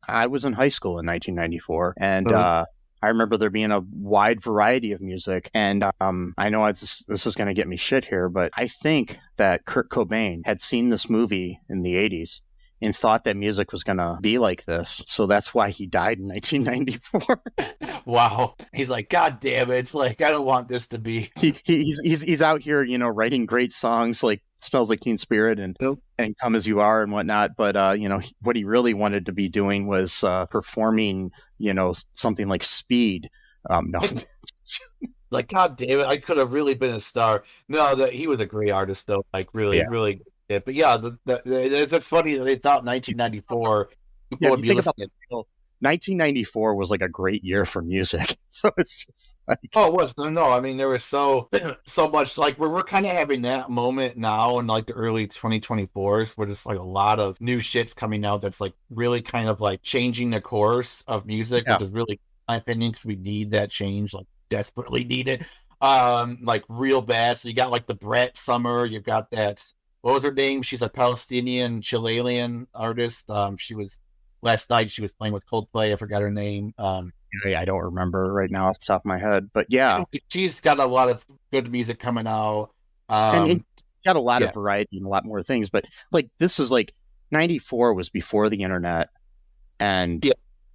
[SPEAKER 2] I was in high school in 1994, and I remember there being a wide variety of music. And I know this is going to get me shit here, but I think that Kurt Cobain had seen this movie in the 80s and thought that music was going to be like this. So that's why he died in 1994.
[SPEAKER 3] Wow. He's like, God damn it. It's like, I don't want this to be.
[SPEAKER 2] He's out here, writing great songs like Smells Like Teen Spirit and Come As You Are and whatnot. But, what he really wanted to be doing was performing, something like Speed. No.
[SPEAKER 3] Like, God damn it. I could have really been a star. No, he was a great artist, though. Like, really, really. Yeah, but yeah, it's funny that they thought 1994 people would be listening.
[SPEAKER 2] 1994 was like a great year for music, so it's just like,
[SPEAKER 3] it was no. There was so much, like we're kind of having that moment now in like the early 2024s where there's like a lot of new shit's coming out that's like really kind of like changing the course of music, which is really, in my opinion, because we need that change, like desperately need it, like real bad. So you got like the Brett Summer, you've got that. What was her name? She's a Palestinian, Chilean artist. Last night she was playing with Coldplay. I forgot her name.
[SPEAKER 2] I don't remember right now off the top of my head, but yeah.
[SPEAKER 3] She's got a lot of good music coming out.
[SPEAKER 2] And got a lot of variety and a lot more things. But like, this is like, 94 was before the internet. And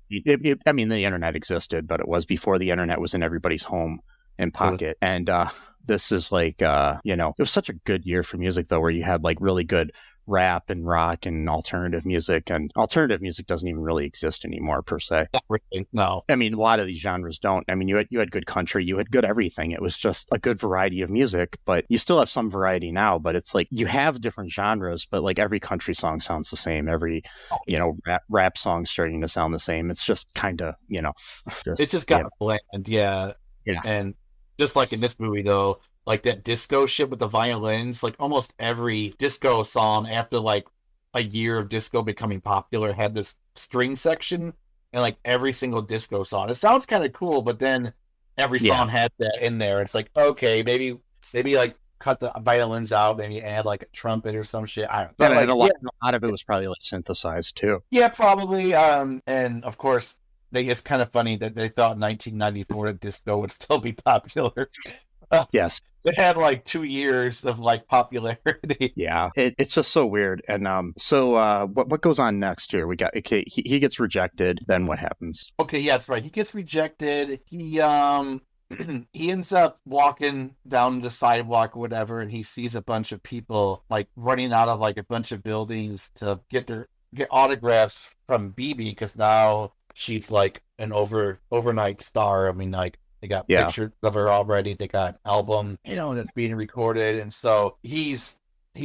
[SPEAKER 2] the internet existed, but it was before the internet was in everybody's home and pocket. And this is like, it was such a good year for music, though, where you had like really good rap and rock and alternative music. And alternative music doesn't even really exist anymore, per se.
[SPEAKER 3] Not really, no.
[SPEAKER 2] A lot of these genres don't. You had good country, you had good everything. It was just a good variety of music, but you still have some variety now. But it's like you have different genres, but like every country song sounds the same. Every, rap song starting to sound the same. It's just kind of,
[SPEAKER 3] it's just got bland, yeah. And just like in this movie, though, like that disco shit with the violins, like almost every disco song after like a year of disco becoming popular had this string section, and like every single disco song. It sounds kind of cool, but then every song had that in there. It's like, okay, maybe like cut the violins out, maybe add like a trumpet or some shit. I don't know.
[SPEAKER 2] But, like, a lot of it was probably like synthesized too.
[SPEAKER 3] Yeah, probably. And of course, it's kind of funny that they thought 1994 disco would still be popular.
[SPEAKER 2] Yes.
[SPEAKER 3] It had like 2 years of like popularity.
[SPEAKER 2] Yeah, it's just so weird. And what goes on next here? We got okay. He gets rejected. Then what happens?
[SPEAKER 3] Okay, yeah, that's right. He gets rejected. He ends up walking down the sidewalk or whatever, and he sees a bunch of people like running out of like a bunch of buildings to get autographs from BB because now she's like an overnight star. I mean, like they got pictures of her already. They got an album, that's being recorded, and so he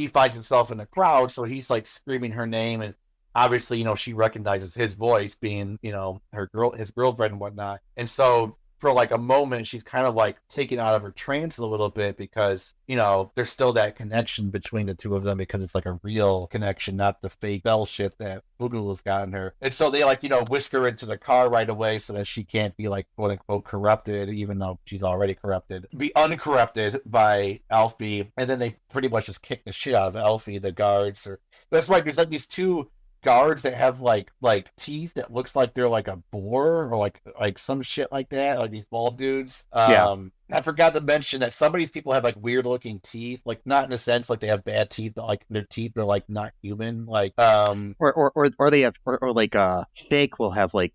[SPEAKER 3] finds himself in a crowd, so he's like screaming her name, and obviously, she recognizes his voice being, his girlfriend and whatnot. And so for like a moment, she's kind of like taken out of her trance a little bit because, there's still that connection between the two of them because it's like a real connection, not the fake bell shit that Boogaloo's gotten her. And so they like, whisk her into the car right away so that she can't be like, quote unquote, corrupted, even though she's already corrupted, be uncorrupted by Alfie. And then they pretty much just kick the shit out of Alfie, the guards. That's right. There's like these two guards that have like teeth that looks like they're like a boar or like some shit like that, like these bald dudes. I forgot to mention that some of these people have like weird looking teeth, like not in a sense like they have bad teeth, but like their teeth are like not human, like
[SPEAKER 2] or they have or like Shake will have like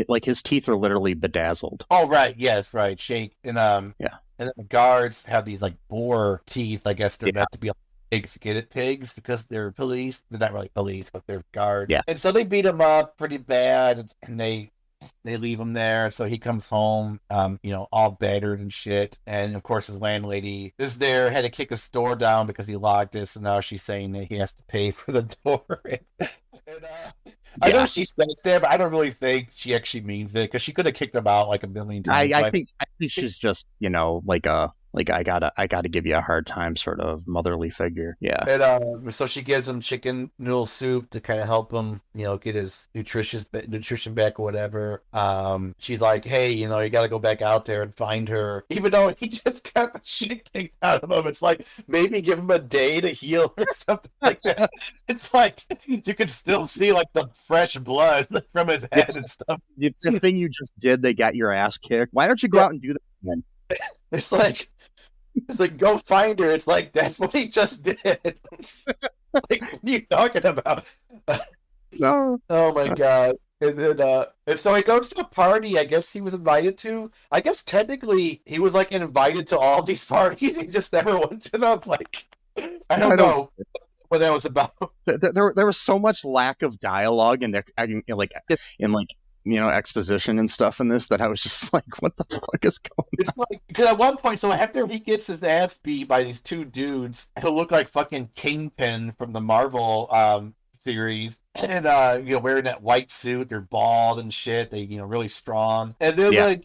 [SPEAKER 2] like his teeth are literally bedazzled.
[SPEAKER 3] Oh right, yes, right, Shake and and then the guards have these like boar teeth. I guess they're meant to be pigs get it pigs because they're police. They're not really police, but they're guards.
[SPEAKER 2] Yeah.
[SPEAKER 3] And so they beat him up pretty bad, and they leave him there. So he comes home, all battered and shit. And of course, his landlady is there, had to kick his store down because he locked it. So now she's saying that he has to pay for the door. I know she says that, but I don't really think she actually means it because she could have kicked him out like a million times.
[SPEAKER 2] I think she's just like I gotta give you a hard time sort of motherly figure. Yeah.
[SPEAKER 3] And so she gives him chicken noodle soup to kind of help him, get his nutrition back or whatever. She's like, hey, you got to go back out there and find her, even though he just got the shit kicked out of him. It's like maybe give him a day to heal or something like that. It's like you could still see like the fresh blood from his head and stuff.
[SPEAKER 2] It's the thing you just did. They got your ass kicked. Why don't you go out and do that again?
[SPEAKER 3] It's like go find her. It's like that's what he just did. Like, what are you talking about?
[SPEAKER 2] No.
[SPEAKER 3] Oh my god. And then and so he goes to a party I guess he was invited to. I guess technically he was like invited to all these parties. He just never went to them. Like I don't know what that was about.
[SPEAKER 2] There was so much lack of dialogue and exposition and stuff in this that I was just like, what the fuck is going on?
[SPEAKER 3] It's like, because at one point, so after he gets his ass beat by these two dudes who look like fucking Kingpin from the Marvel series, and wearing that white suit, they're bald and shit, they really strong, and then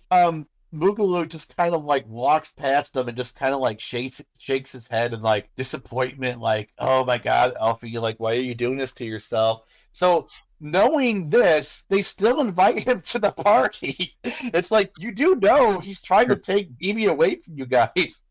[SPEAKER 3] Boogaloo just kind of like walks past them and just kind of like shakes his head in like disappointment, like, oh my god, Alfie, like, why are you doing this to yourself? So knowing this, they still invite him to the party. It's like, you do know he's trying to take BB away from you guys.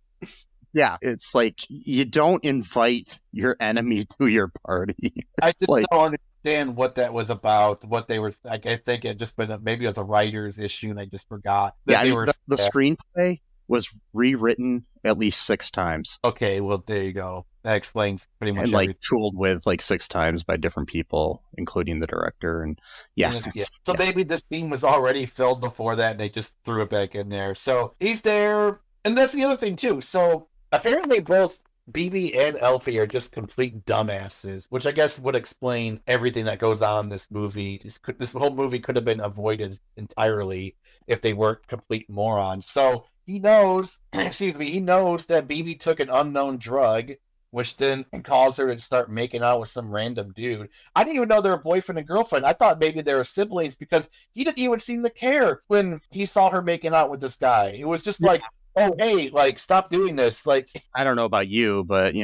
[SPEAKER 2] Yeah, it's like you don't invite your enemy to your party.
[SPEAKER 3] I just don't understand what that was about. What they were, like, I think it just been maybe it was a writer's issue and they just forgot. That
[SPEAKER 2] the screenplay was rewritten at least 6 times.
[SPEAKER 3] Okay, well there you go. That explains pretty much.
[SPEAKER 2] And like tooled with like 6 times by different people, including the director. And
[SPEAKER 3] so maybe this theme was already filled before that, and they just threw it back in there. So he's there, and that's the other thing too. So apparently both BB and Elfie are just complete dumbasses, which I guess would explain everything that goes on in this movie. This whole movie could have been avoided entirely if they weren't complete morons. So he knows, that BB took an unknown drug, which then caused her to start making out with some random dude. I didn't even know they were boyfriend and girlfriend. I thought maybe they were siblings because he didn't even seem to care when he saw her making out with this guy. It was just like, oh, hey, like, stop doing this. Like,
[SPEAKER 2] I don't know about you, but,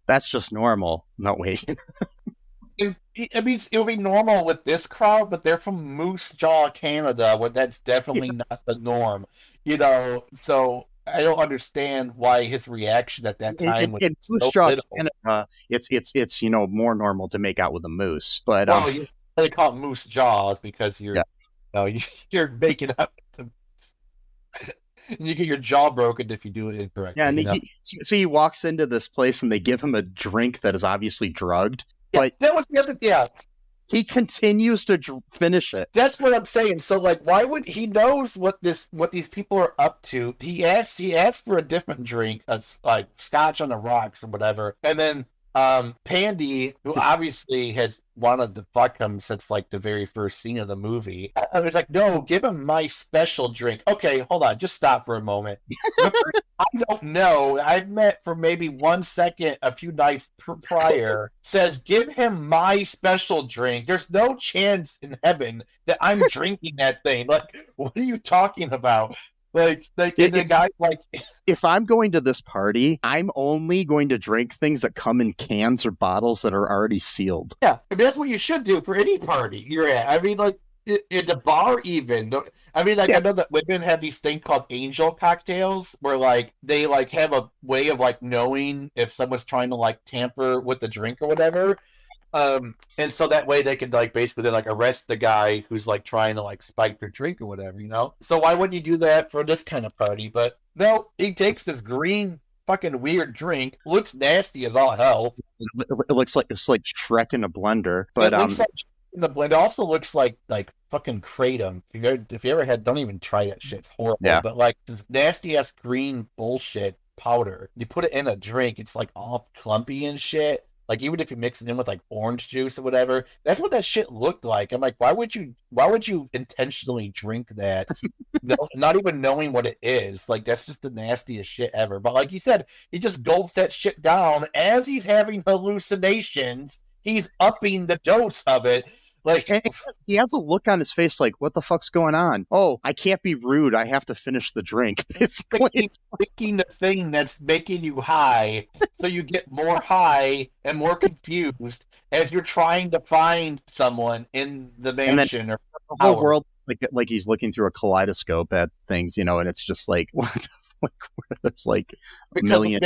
[SPEAKER 2] that's just normal. No, wait.
[SPEAKER 3] I mean, it would be normal with this crowd, but they're from Moose Jaw, Canada, where that's definitely not the norm. So I don't understand why his reaction at that time was
[SPEAKER 2] in Moose Jaw, Canada, it's more normal to make out with a moose. But
[SPEAKER 3] they call it Moose Jaws because you're making out with them. And you get your jaw broken if you do it incorrectly.
[SPEAKER 2] Yeah, and he walks into this place and they give him a drink that is obviously drugged.
[SPEAKER 3] Yeah,
[SPEAKER 2] but
[SPEAKER 3] that was the other. Yeah,
[SPEAKER 2] he continues to finish it.
[SPEAKER 3] that's what I'm saying. So like, why would he knows what these people are up to? He asked for a different drink, like scotch on the rocks or whatever, and then Pandy, who obviously has wanted to fuck him since like the very first scene of the movie, I was like, no, give him my special drink. Okay, hold on, just stop for a moment. I don't know. I've met for maybe 1 second a few nights prior. Says, give him my special drink. There's no chance in heaven that I'm drinking that thing. Like, what are you talking about? Like the guy's like,
[SPEAKER 2] if I'm going to this party, I'm only going to drink things that come in cans or bottles that are already sealed.
[SPEAKER 3] Yeah, I mean, that's what you should do for any party you're at. I mean, like, at the bar even. I mean, like, I know that women have these thing called angel cocktails where, like, they, like, have a way of, like, knowing if someone's trying to, like, tamper with the drink or whatever. And so that way they could, like, basically, like, arrest the guy who's, like, trying to, like, spike their drink or whatever, you know? So why wouldn't you do that for this kind of party? But no, he takes this green fucking weird drink, looks nasty as all hell.
[SPEAKER 2] It looks like it's like Shrek in a blender. But
[SPEAKER 3] it looks like in the blend. It also looks like fucking kratom. If you ever had, don't even try that shit. It's horrible.
[SPEAKER 2] Yeah.
[SPEAKER 3] But like this nasty ass green bullshit powder, you put it in a drink, it's like all clumpy and shit. Like even if you mix it in with like orange juice or whatever, that's what that shit looked like. I'm like, why would you intentionally drink that? No, not even knowing what it is. Like that's just the nastiest shit ever. But like you said, he just gulps that shit down as he's having hallucinations. He's upping the dose of it. Like
[SPEAKER 2] he has a look on his face like, what the fuck's going on? Oh, I can't be rude. I have to finish the drink. Basically,
[SPEAKER 3] picking the thing that's making you high, so you get more high and more confused as you're trying to find someone in the mansion or
[SPEAKER 2] the whole world. Like he's looking through a kaleidoscope at things, you know, and it's just like, what? Like there's like a million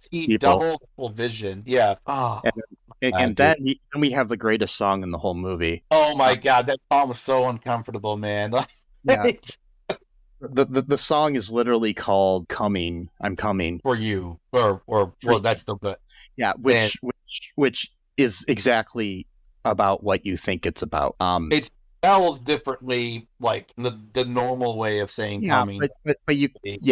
[SPEAKER 2] people.
[SPEAKER 3] Double vision. Yeah. Oh.
[SPEAKER 2] And then we have the greatest song in the whole movie.
[SPEAKER 3] Oh my god, that song was so uncomfortable, man.
[SPEAKER 2] Yeah. The song is literally called "Coming." I'm coming
[SPEAKER 3] for you, or well, that's the but
[SPEAKER 2] yeah, which is exactly about what you think it's about.
[SPEAKER 3] It's spelled differently, like the normal way of saying coming.
[SPEAKER 2] But you you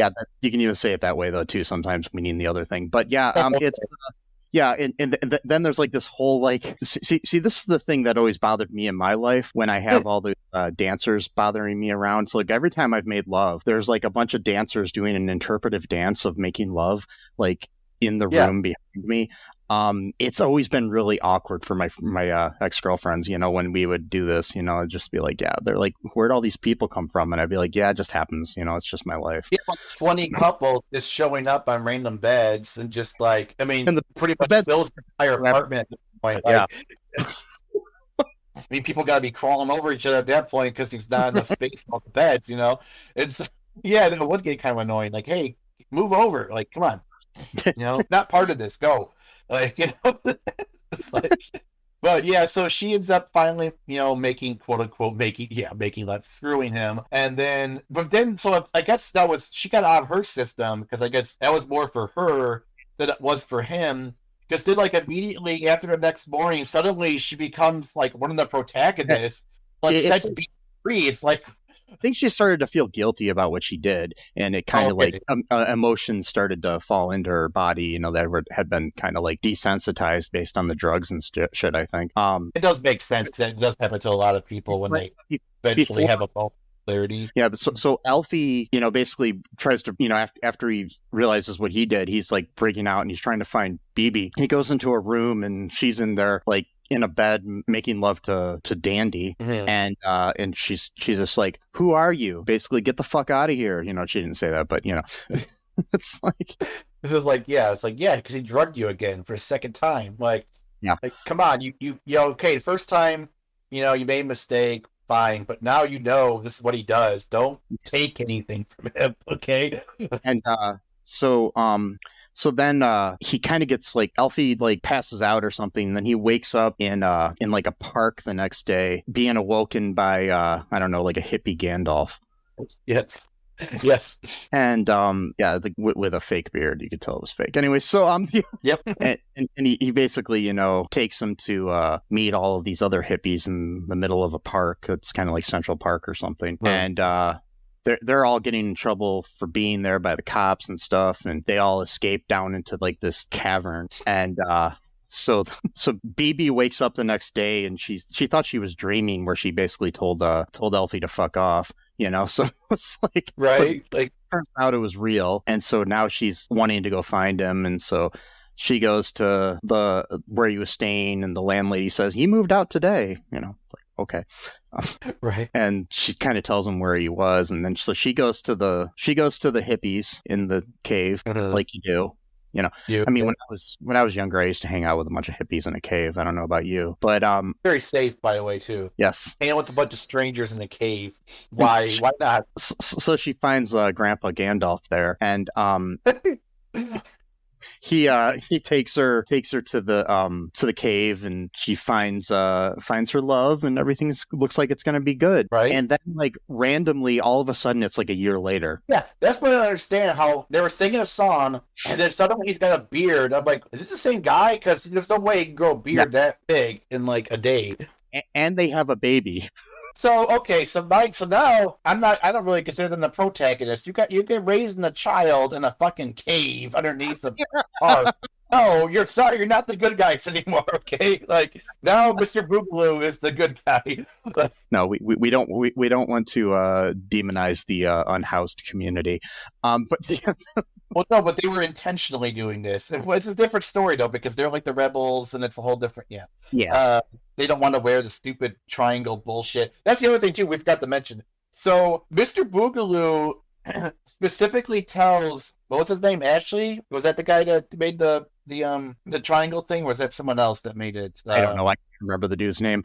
[SPEAKER 2] can even say it that way though too. Sometimes meaning the other thing. But yeah, it's. Yeah, and then there's like this whole like see this is the thing that always bothered me in my life when I have all the dancers bothering me around. So like every time I've made love, there's like a bunch of dancers doing an interpretive dance of making love like in the room behind me. It's always been really awkward for my ex-girlfriends, you know, when we would do this, you know, I'd just be like, yeah, they're like, where'd all these people come from? And I'd be like, yeah, it just happens, you know, it's just my life.
[SPEAKER 3] Yeah, 20 couples just showing up on random beds and just like, I mean, pretty much fills the entire apartment at this point. Like, I mean, people got to be crawling over each other at that point because there's not enough space on the beds, you know. It's it would get kind of annoying. Like, hey, move over. Like, come on, you know, not part of this. Go. Like, you know, it's like, but yeah, so she ends up finally, you know, making quote unquote making love, screwing him. And then, so I guess that was, she got out of her system because I guess that was more for her than it was for him. Because then, like, immediately after the next morning, suddenly she becomes like one of the protagonists, like, sets being free. It's like,
[SPEAKER 2] I think she started to feel guilty about what she did, and it kind of like emotions started to fall into her body, you know, that had been kind of like desensitized based on the drugs and shit, I think.
[SPEAKER 3] It does make sense because it does happen to a lot of people when they eventually have a clarity.
[SPEAKER 2] Yeah, but so Alfie, you know, basically tries to, you know, after he realizes what he did, he's like breaking out and he's trying to find Bibi. He goes into a room and she's in there like in a bed making love to Dandy, and she's just like, who are you? Basically, get the fuck out of here. You know, she didn't say that, but you know, it's like
[SPEAKER 3] it's like because he drugged you again for a second time. Like come on, you okay, the first time, you know, you made a mistake, fine, but now you know this is what he does. Don't take anything from him, okay?
[SPEAKER 2] And so then he kind of gets like, Alfie like passes out or something, and then he wakes up in like a park the next day being awoken by I don't know, like a hippie Gandalf.
[SPEAKER 3] Yes. Yes.
[SPEAKER 2] And with a fake beard, you could tell it was fake. Anyway, so
[SPEAKER 3] Yep.
[SPEAKER 2] and he basically, takes them to meet all of these other hippies in the middle of a park. It's kind of like Central Park or something. Right. And they're all getting in trouble for being there by the cops and stuff, and they all escape down into like this cavern. And so BB wakes up the next day, and she thought she was dreaming, where she basically told Elfie to fuck off. So it's like,
[SPEAKER 3] right, like
[SPEAKER 2] turns out it was real, and so now she's wanting to go find him, and so she goes to where he was staying, and the landlady says he moved out today. Okay,
[SPEAKER 3] right,
[SPEAKER 2] and she kind of tells him where he was, and then so she goes to the hippies in the cave, like you do. I mean, when I was younger, I used to hang out with a bunch of hippies in a cave. I don't know about you, but
[SPEAKER 3] very safe, by the way, too.
[SPEAKER 2] Yes,
[SPEAKER 3] hanging with a bunch of strangers in the cave. Why not?
[SPEAKER 2] So she finds Grandpa Gandalf there, and he takes her to the cave, and she finds her love, and everything looks like it's going to be good.
[SPEAKER 3] Right.
[SPEAKER 2] And then, like, randomly, all of a sudden, it's like a year later.
[SPEAKER 3] Yeah, that's what I don't understand, how they were singing a song, and then suddenly he's got a beard. I'm like, is this the same guy? Because there's no way he can grow a beard that big in like a day.
[SPEAKER 2] And they have a baby.
[SPEAKER 3] So okay, so now I don't really consider them the protagonist. You get raising a child in a fucking cave underneath the park. Oh, you're not the good guys anymore, okay? Like, now Mr. Boogaloo is the good guy.
[SPEAKER 2] No, we don't want to demonize the unhoused community.
[SPEAKER 3] Well, no, but they were intentionally doing this. It's a different story though, because they're like the rebels, and it's a whole different they don't want to wear the stupid triangle bullshit. That's the other thing too we've got to mention. So Mr. Boogaloo specifically tells, what was his name? Ashley? Was that the guy that made the triangle thing? Or was that someone else that made it?
[SPEAKER 2] I don't know. I can't remember the dude's name.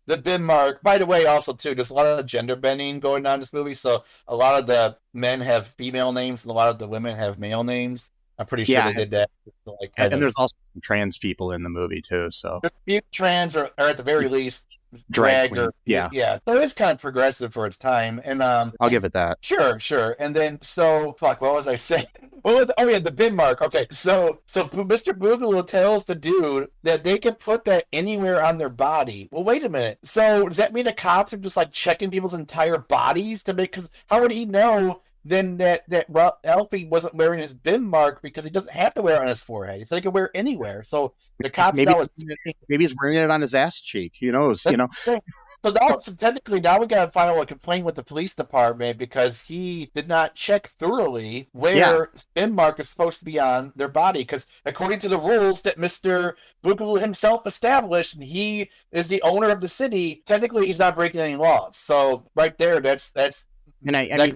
[SPEAKER 3] The bin mark. By the way, also too, there's a lot of gender bending going on in this movie. So a lot of the men have female names, and a lot of the women have male names. I'm pretty sure they did that.
[SPEAKER 2] And there's also some trans people in the movie too. So
[SPEAKER 3] trans or at the very least drag or yeah. So it's kind of progressive for its time, and
[SPEAKER 2] I'll give it that.
[SPEAKER 3] Sure. And then what was I saying? The bin mark. Okay, so Mr. Boogaloo tells the dude that they can put that anywhere on their body. Well, wait a minute. So does that mean the cops are just like checking people's entire bodies to make? Because how would he know then that Elfie wasn't wearing his bin mark, because he doesn't have to wear it on his forehead. He said he could wear it anywhere. So the cops
[SPEAKER 2] maybe he's wearing it on his ass cheek. Who knows?
[SPEAKER 3] So technically now we got to file a complaint with the police department, because he did not check thoroughly where bin mark is supposed to be on their body. Because according to the rules that Mr. Boogaloo himself established, and he is the owner of the city, technically he's not breaking any laws. So right there, that's.
[SPEAKER 2] And I mean,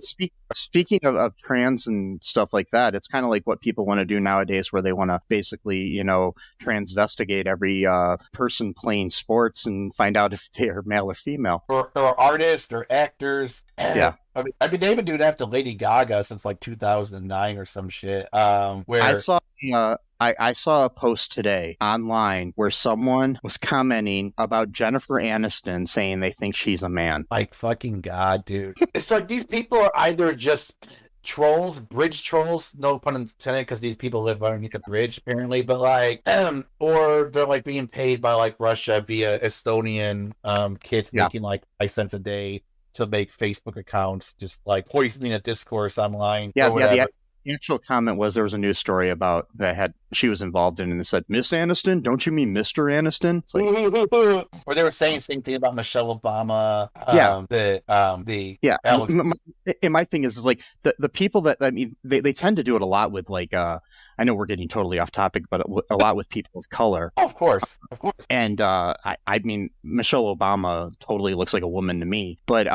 [SPEAKER 2] speaking of trans and stuff like that, it's kind of like what people want to do nowadays, where they want to basically, transvestigate every person playing sports and find out if they are male or female.
[SPEAKER 3] Or artists or actors.
[SPEAKER 2] Yeah.
[SPEAKER 3] I mean, they've been doing that to Lady Gaga since like 2009 or some shit. Where
[SPEAKER 2] I saw a post today online where someone was commenting about Jennifer Aniston, saying they think she's a man.
[SPEAKER 3] Like, fucking God, dude. It's like these people are either just trolls, bridge trolls, no pun intended, because these people live underneath a bridge apparently, but like, or they're like being paid by like Russia via Estonian kids making like 5 cents a day to make Facebook accounts, just like poisoning a discourse online.
[SPEAKER 2] The actual comment was, there was a news story about that she was involved in, and they said, "Miss Aniston, don't you mean Mr. Aniston?" It's like,
[SPEAKER 3] or they were saying the same thing about Michelle Obama.
[SPEAKER 2] My thing is like the people that, I mean, they tend to do it a lot with like I know we're getting totally off topic, but a lot with people of color.
[SPEAKER 3] Of course.
[SPEAKER 2] And I mean, Michelle Obama totally looks like a woman to me, but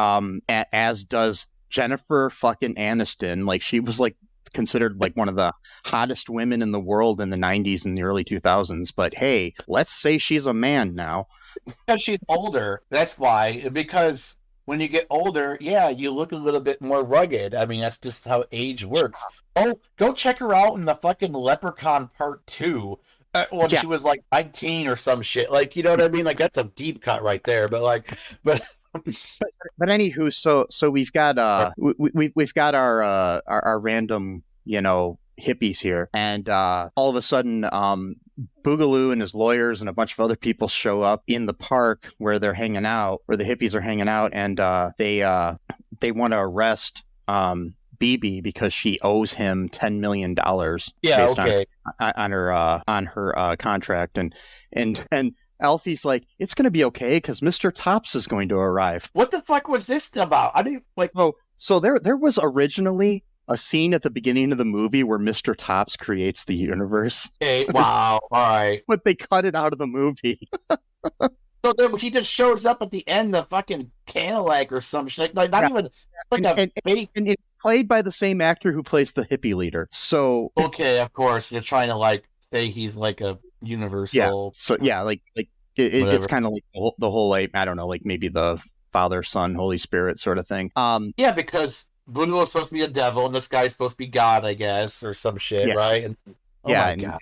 [SPEAKER 2] as does Jennifer fucking Aniston. Like, she was like considered like one of the hottest women in the world in the 90s and the early 2000s, but hey, let's say she's a man now.
[SPEAKER 3] Because she's older, that's why. Because when you get older, you look a little bit more rugged. I mean, that's just how age works. Oh, go check her out in the fucking Leprechaun Part 2 when she was like 19 or some shit. Like, you know what I mean? Like, that's a deep cut right there. But
[SPEAKER 2] But anywho, so we've got we've got our random, you know, hippies here, and all of a sudden Boogaloo and his lawyers and a bunch of other people show up in the park where they're hanging out, where the hippies are hanging out, and they want to arrest BB because she owes him $10 million based on her contract, and Alfie's like, it's going to be okay because Mr. Tops is going to arrive.
[SPEAKER 3] What the fuck was this about? I didn't like.
[SPEAKER 2] So there was originally a scene at the beginning of the movie where Mr. Tops creates the universe.
[SPEAKER 3] Hey, wow, all right.
[SPEAKER 2] But they cut it out of the movie.
[SPEAKER 3] So then he just shows up at the end of fucking Cadillac or some shit. Like not even like
[SPEAKER 2] and it's played by the same actor who plays the hippie leader. So
[SPEAKER 3] okay, of course they're trying to like say he's like a universal.
[SPEAKER 2] Yeah. So yeah, like it's kind of like the whole like, I don't know, like maybe the Father, Son, Holy Spirit sort of thing.
[SPEAKER 3] Yeah, because Bruno is supposed to be a devil and this guy's supposed to be God, I guess, or some shit, right? And, my God.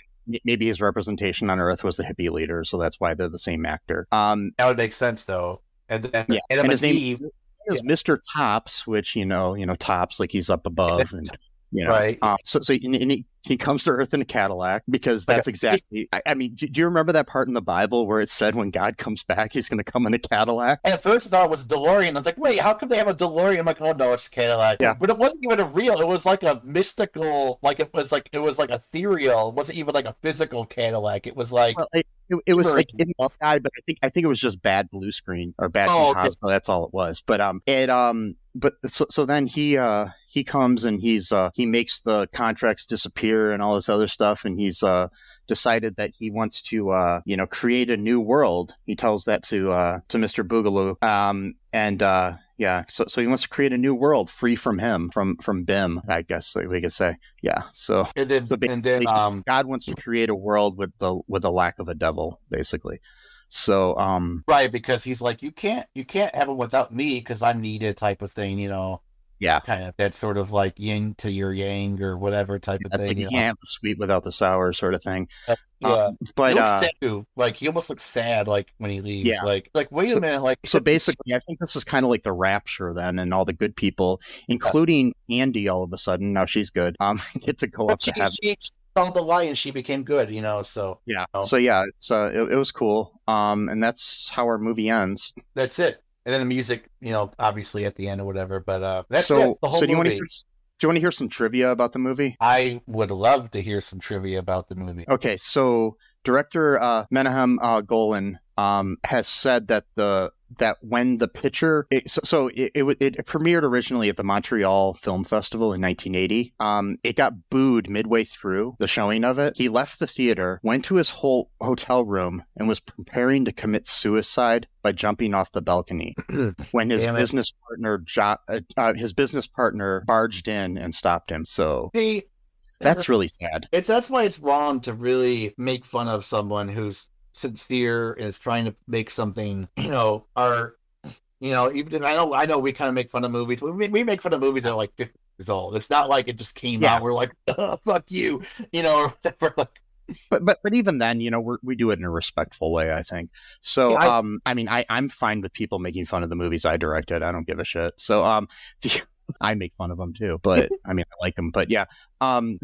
[SPEAKER 2] Maybe his representation on Earth was the hippie leader, so that's why they're the same actor.
[SPEAKER 3] That would make sense, though. And
[SPEAKER 2] his name is Mr. Tops, which you know, Tops, like he's up above, and you know,
[SPEAKER 3] right.
[SPEAKER 2] So he comes to Earth in a Cadillac because that's exactly. I mean, do you remember that part in the Bible where it said when God comes back, he's going to come in a Cadillac?
[SPEAKER 3] And at first I thought it was a DeLorean. I was like, wait, how come they have a DeLorean? I'm like, oh no, it's a Cadillac.
[SPEAKER 2] Yeah.
[SPEAKER 3] But it wasn't even a real. It was like a mystical, like it was like ethereal. It wasn't even like a physical Cadillac. It was like.
[SPEAKER 2] Well, it was like in the sky, but I think it was just bad blue screen or bad Cosmo. That's all it was. But so then he comes and he makes the contracts disappear and all this other stuff, and he's decided that he wants to create a new world. He tells that to Mr. Boogaloo, so he wants to create a new world free from him, from Bim, I guess we could say. Yeah. So God wants to create a world with the lack of a devil, basically. So
[SPEAKER 3] right, because he's like, you can't have him without me because I'm needed, type of thing, you know.
[SPEAKER 2] Yeah,
[SPEAKER 3] kind of that sort of like yin to your yang or whatever type of thing.
[SPEAKER 2] That's like you can't have the sweet without the sour sort of thing.
[SPEAKER 3] But he looks sad too. Like he almost looks sad, like when he leaves.
[SPEAKER 2] Yeah.
[SPEAKER 3] Like wait a minute. Like
[SPEAKER 2] so basically, I think this is kind of like the rapture then, and all the good people, including Andy, all of a sudden now she's good. Get to go up to heaven.
[SPEAKER 3] She saw the light and she became good. You know. So
[SPEAKER 2] yeah. So yeah, it was cool. And that's how our movie ends.
[SPEAKER 3] That's it. And then the music, you know, obviously at the end or whatever. But that's it. The whole movie. Do
[SPEAKER 2] you want to hear some trivia about the movie?
[SPEAKER 3] I would love to hear some trivia about the movie.
[SPEAKER 2] Okay, so director Menahem Golan has said that that when the picture it premiered originally at the Montreal Film Festival in 1980. It got booed midway through the showing of it. He left the theater, went to his whole hotel room, and was preparing to commit suicide by jumping off the balcony when his business partner barged in and stopped him. So that's really sad.
[SPEAKER 3] That's why it's wrong to really make fun of someone who's sincere and is trying to make something, even I know we kind of make fun of movies. We make fun of movies that are like 50 years old. It's not like it just came out. We're like, oh, fuck you, or whatever. Like,
[SPEAKER 2] but even then, we do it in a respectful way, I think. So, I'm fine with people making fun of the movies I directed. I don't give a shit. So, I make fun of them too, but I like them. But yeah, okay.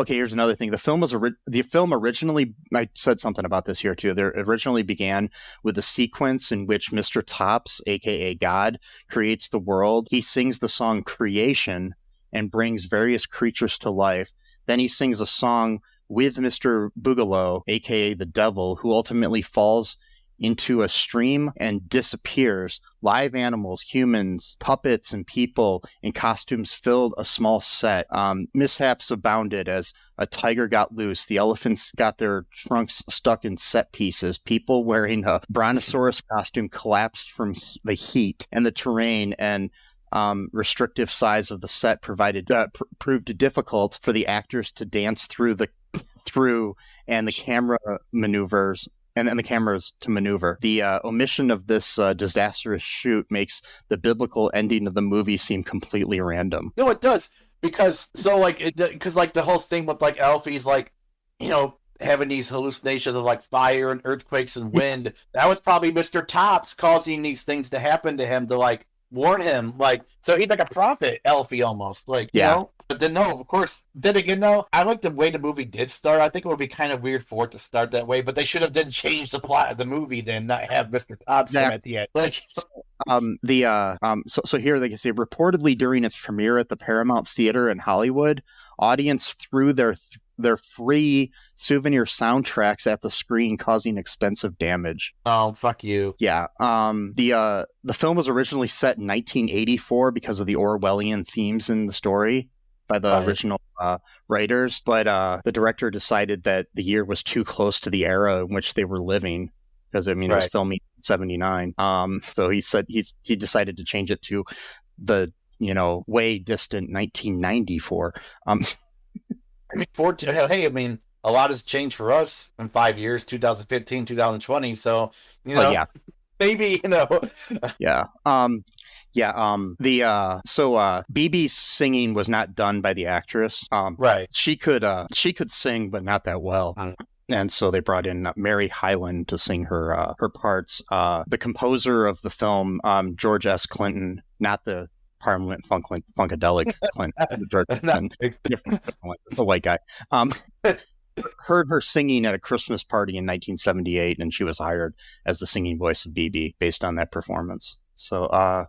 [SPEAKER 2] Here's another thing. The film originally, I said something about this here too. There originally began with a sequence in which Mr. Tops, aka God, creates the world. He sings the song "Creation" and brings various creatures to life. Then he sings a song with Mr. Boogaloo, aka the Devil, who ultimately falls into a stream and disappears. Live animals, humans, puppets, and people in costumes filled a small set. Mishaps abounded as a tiger got loose. The elephants got their trunks stuck in set pieces. People wearing a brontosaurus costume collapsed from the heat and the terrain, and restrictive size of the set proved difficult for the actors to dance through, and the camera maneuvers. And then the cameras to maneuver. The omission of this disastrous shoot makes the biblical ending of the movie seem completely random.
[SPEAKER 3] No, it does, because the whole thing with like Alfie's like, having these hallucinations of like fire and earthquakes and wind. That was probably Mr. Tops causing these things to happen to him to like warn him. Like, so he's like a prophet, Elfie almost. Like, you know? But then no, of course. Then again, no, I like the way the movie did start. I think it would be kind of weird for it to start that way, but they should have then changed the plot of the movie, then not have Mr. Tops come at the end. Like,
[SPEAKER 2] so here they can say reportedly during its premiere at the Paramount Theater in Hollywood, audience threw their free souvenir soundtracks at the screen, causing extensive damage.
[SPEAKER 3] Oh, fuck you.
[SPEAKER 2] Yeah. The film was originally set in 1984 because of the Orwellian themes in the story by the original writers, but the director decided that the year was too close to the era in which they were living, because it was filming in 79. So he said he decided to change it to the way distant 1994.
[SPEAKER 3] I mean, a lot has changed for us in 5 years, 2015, 2020. So, maybe,
[SPEAKER 2] Yeah. BB's singing was not done by the actress.
[SPEAKER 3] Right.
[SPEAKER 2] She could sing, but not that well. And so they brought in Mary Hyland to sing her parts. The composer of the film, George S. Clinton, not the Parliament Funkadelic Clinton, George Clinton, it's a white guy. Heard her singing at a Christmas party in 1978, and she was hired as the singing voice of BB based on that performance. So, I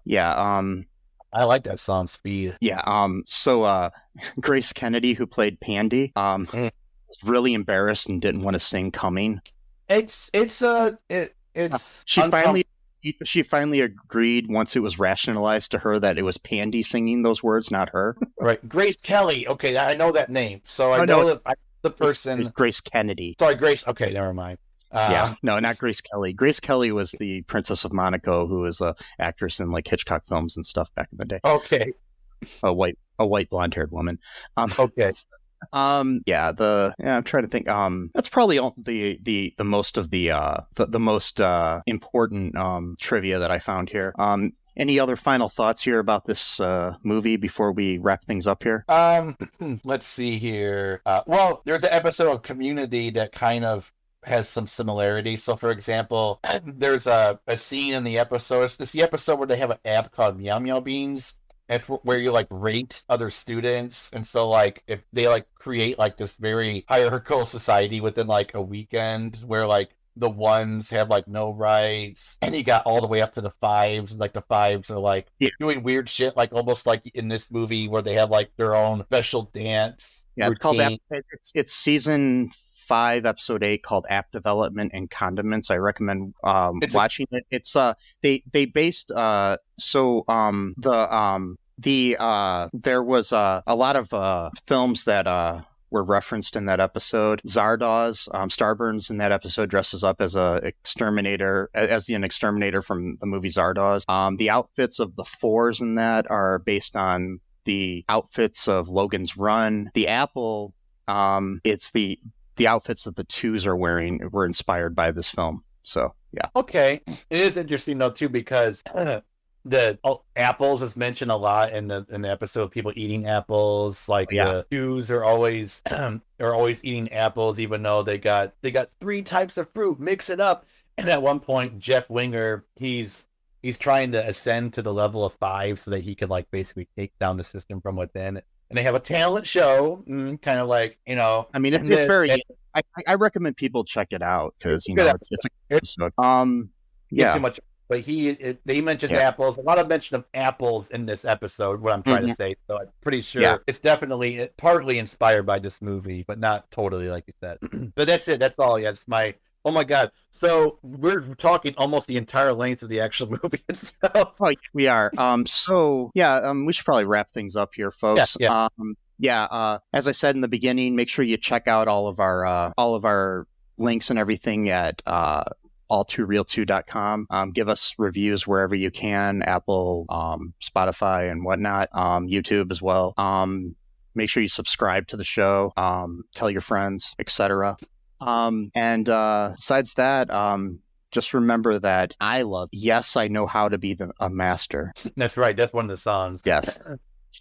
[SPEAKER 3] like that song, Speed.
[SPEAKER 2] Yeah. So, Grace Kennedy, who played Pandy, was really embarrassed and didn't want to sing Coming. She finally agreed once it was rationalized to her that it was Pandy singing those words, not her.
[SPEAKER 3] Right. Grace Kelly. Okay, I know that name. So I know that the person.
[SPEAKER 2] It's Grace Kennedy.
[SPEAKER 3] Sorry, Grace. Okay, never mind.
[SPEAKER 2] No, not Grace Kelly. Grace Kelly was the Princess of Monaco, who was a actress in like Hitchcock films and stuff back in the day.
[SPEAKER 3] Okay.
[SPEAKER 2] A white blonde-haired woman.
[SPEAKER 3] Okay.
[SPEAKER 2] I'm trying to think. That's probably the most of the most important trivia that I found here. Any other final thoughts here about this movie before we wrap things up here?
[SPEAKER 3] Let's see here. Well, there's an episode of Community that kind of has some similarity. So, for example, there's a scene in the episode. It's the episode where they have an app called Meow Meow Beans. And where you like rate other students, and so like if they like create like this very hierarchical society within like a weekend where like the ones have like no rights, and you got all the way up to the fives, and like the fives are like doing weird shit, like almost like in this movie where they have like their own special dance.
[SPEAKER 2] Yeah, it's called it's season 5, episode 8, called App Development and Condiments. I recommend watching it. It's they based there was a lot of films that were referenced in that episode. Zardoz, Starburns in that episode dresses up as an exterminator from the movie Zardoz. The outfits of the fours in that are based on the outfits of Logan's Run. The apple, it's the outfits that the twos are wearing were inspired by this film. So, yeah.
[SPEAKER 3] Okay. It is interesting, though, too, because the apples is mentioned a lot in the episode of people eating apples. Like, the twos are always eating apples, even though they got 3 types of fruit. Mix it up. And at one point, Jeff Winger, he's trying to ascend to the level of 5 so that he could, like, basically take down the system from within. And they have a talent show, kind of like,
[SPEAKER 2] I mean, it's very. I recommend people check it out because it's a good episode.
[SPEAKER 3] Too much, but they mentioned apples. A lot of mention of apples in this episode. What I'm trying to say, so I'm pretty sure it's definitely partly inspired by this movie, but not totally, like you said. But that's it. That's all. Yeah, it's my. Oh my God! So we're talking almost the entire length of the actual movie itself.
[SPEAKER 2] Oh, we are. We should probably wrap things up here, folks. As I said in the beginning, make sure you check out all of our links and everything at all2real2.com. Give us reviews wherever you can, Apple, Spotify, and whatnot. YouTube as well. Make sure you subscribe to the show. Tell your friends, etc. Besides that, just remember that I love. Yes, I know how to be a master.
[SPEAKER 3] That's right. That's one of the songs.
[SPEAKER 2] Yes.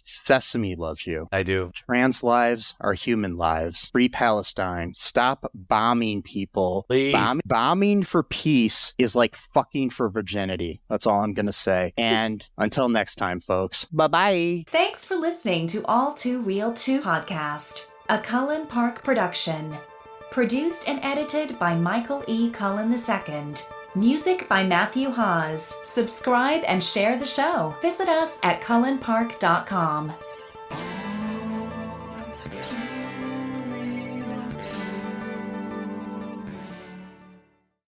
[SPEAKER 2] Sesame loves you.
[SPEAKER 3] I do.
[SPEAKER 2] Trans lives are human lives. Free Palestine. Stop bombing people.
[SPEAKER 3] Please.
[SPEAKER 2] Bombing for peace is like fucking for virginity. That's all I'm going to say. And until next time, folks, bye-bye.
[SPEAKER 4] Thanks for listening to All Too Real 2 podcast, a Cullen Park production. Produced and edited by Michael E. Cullen II. Music by Matthew Hawes. Subscribe and share the show. Visit us at cullenpark.com.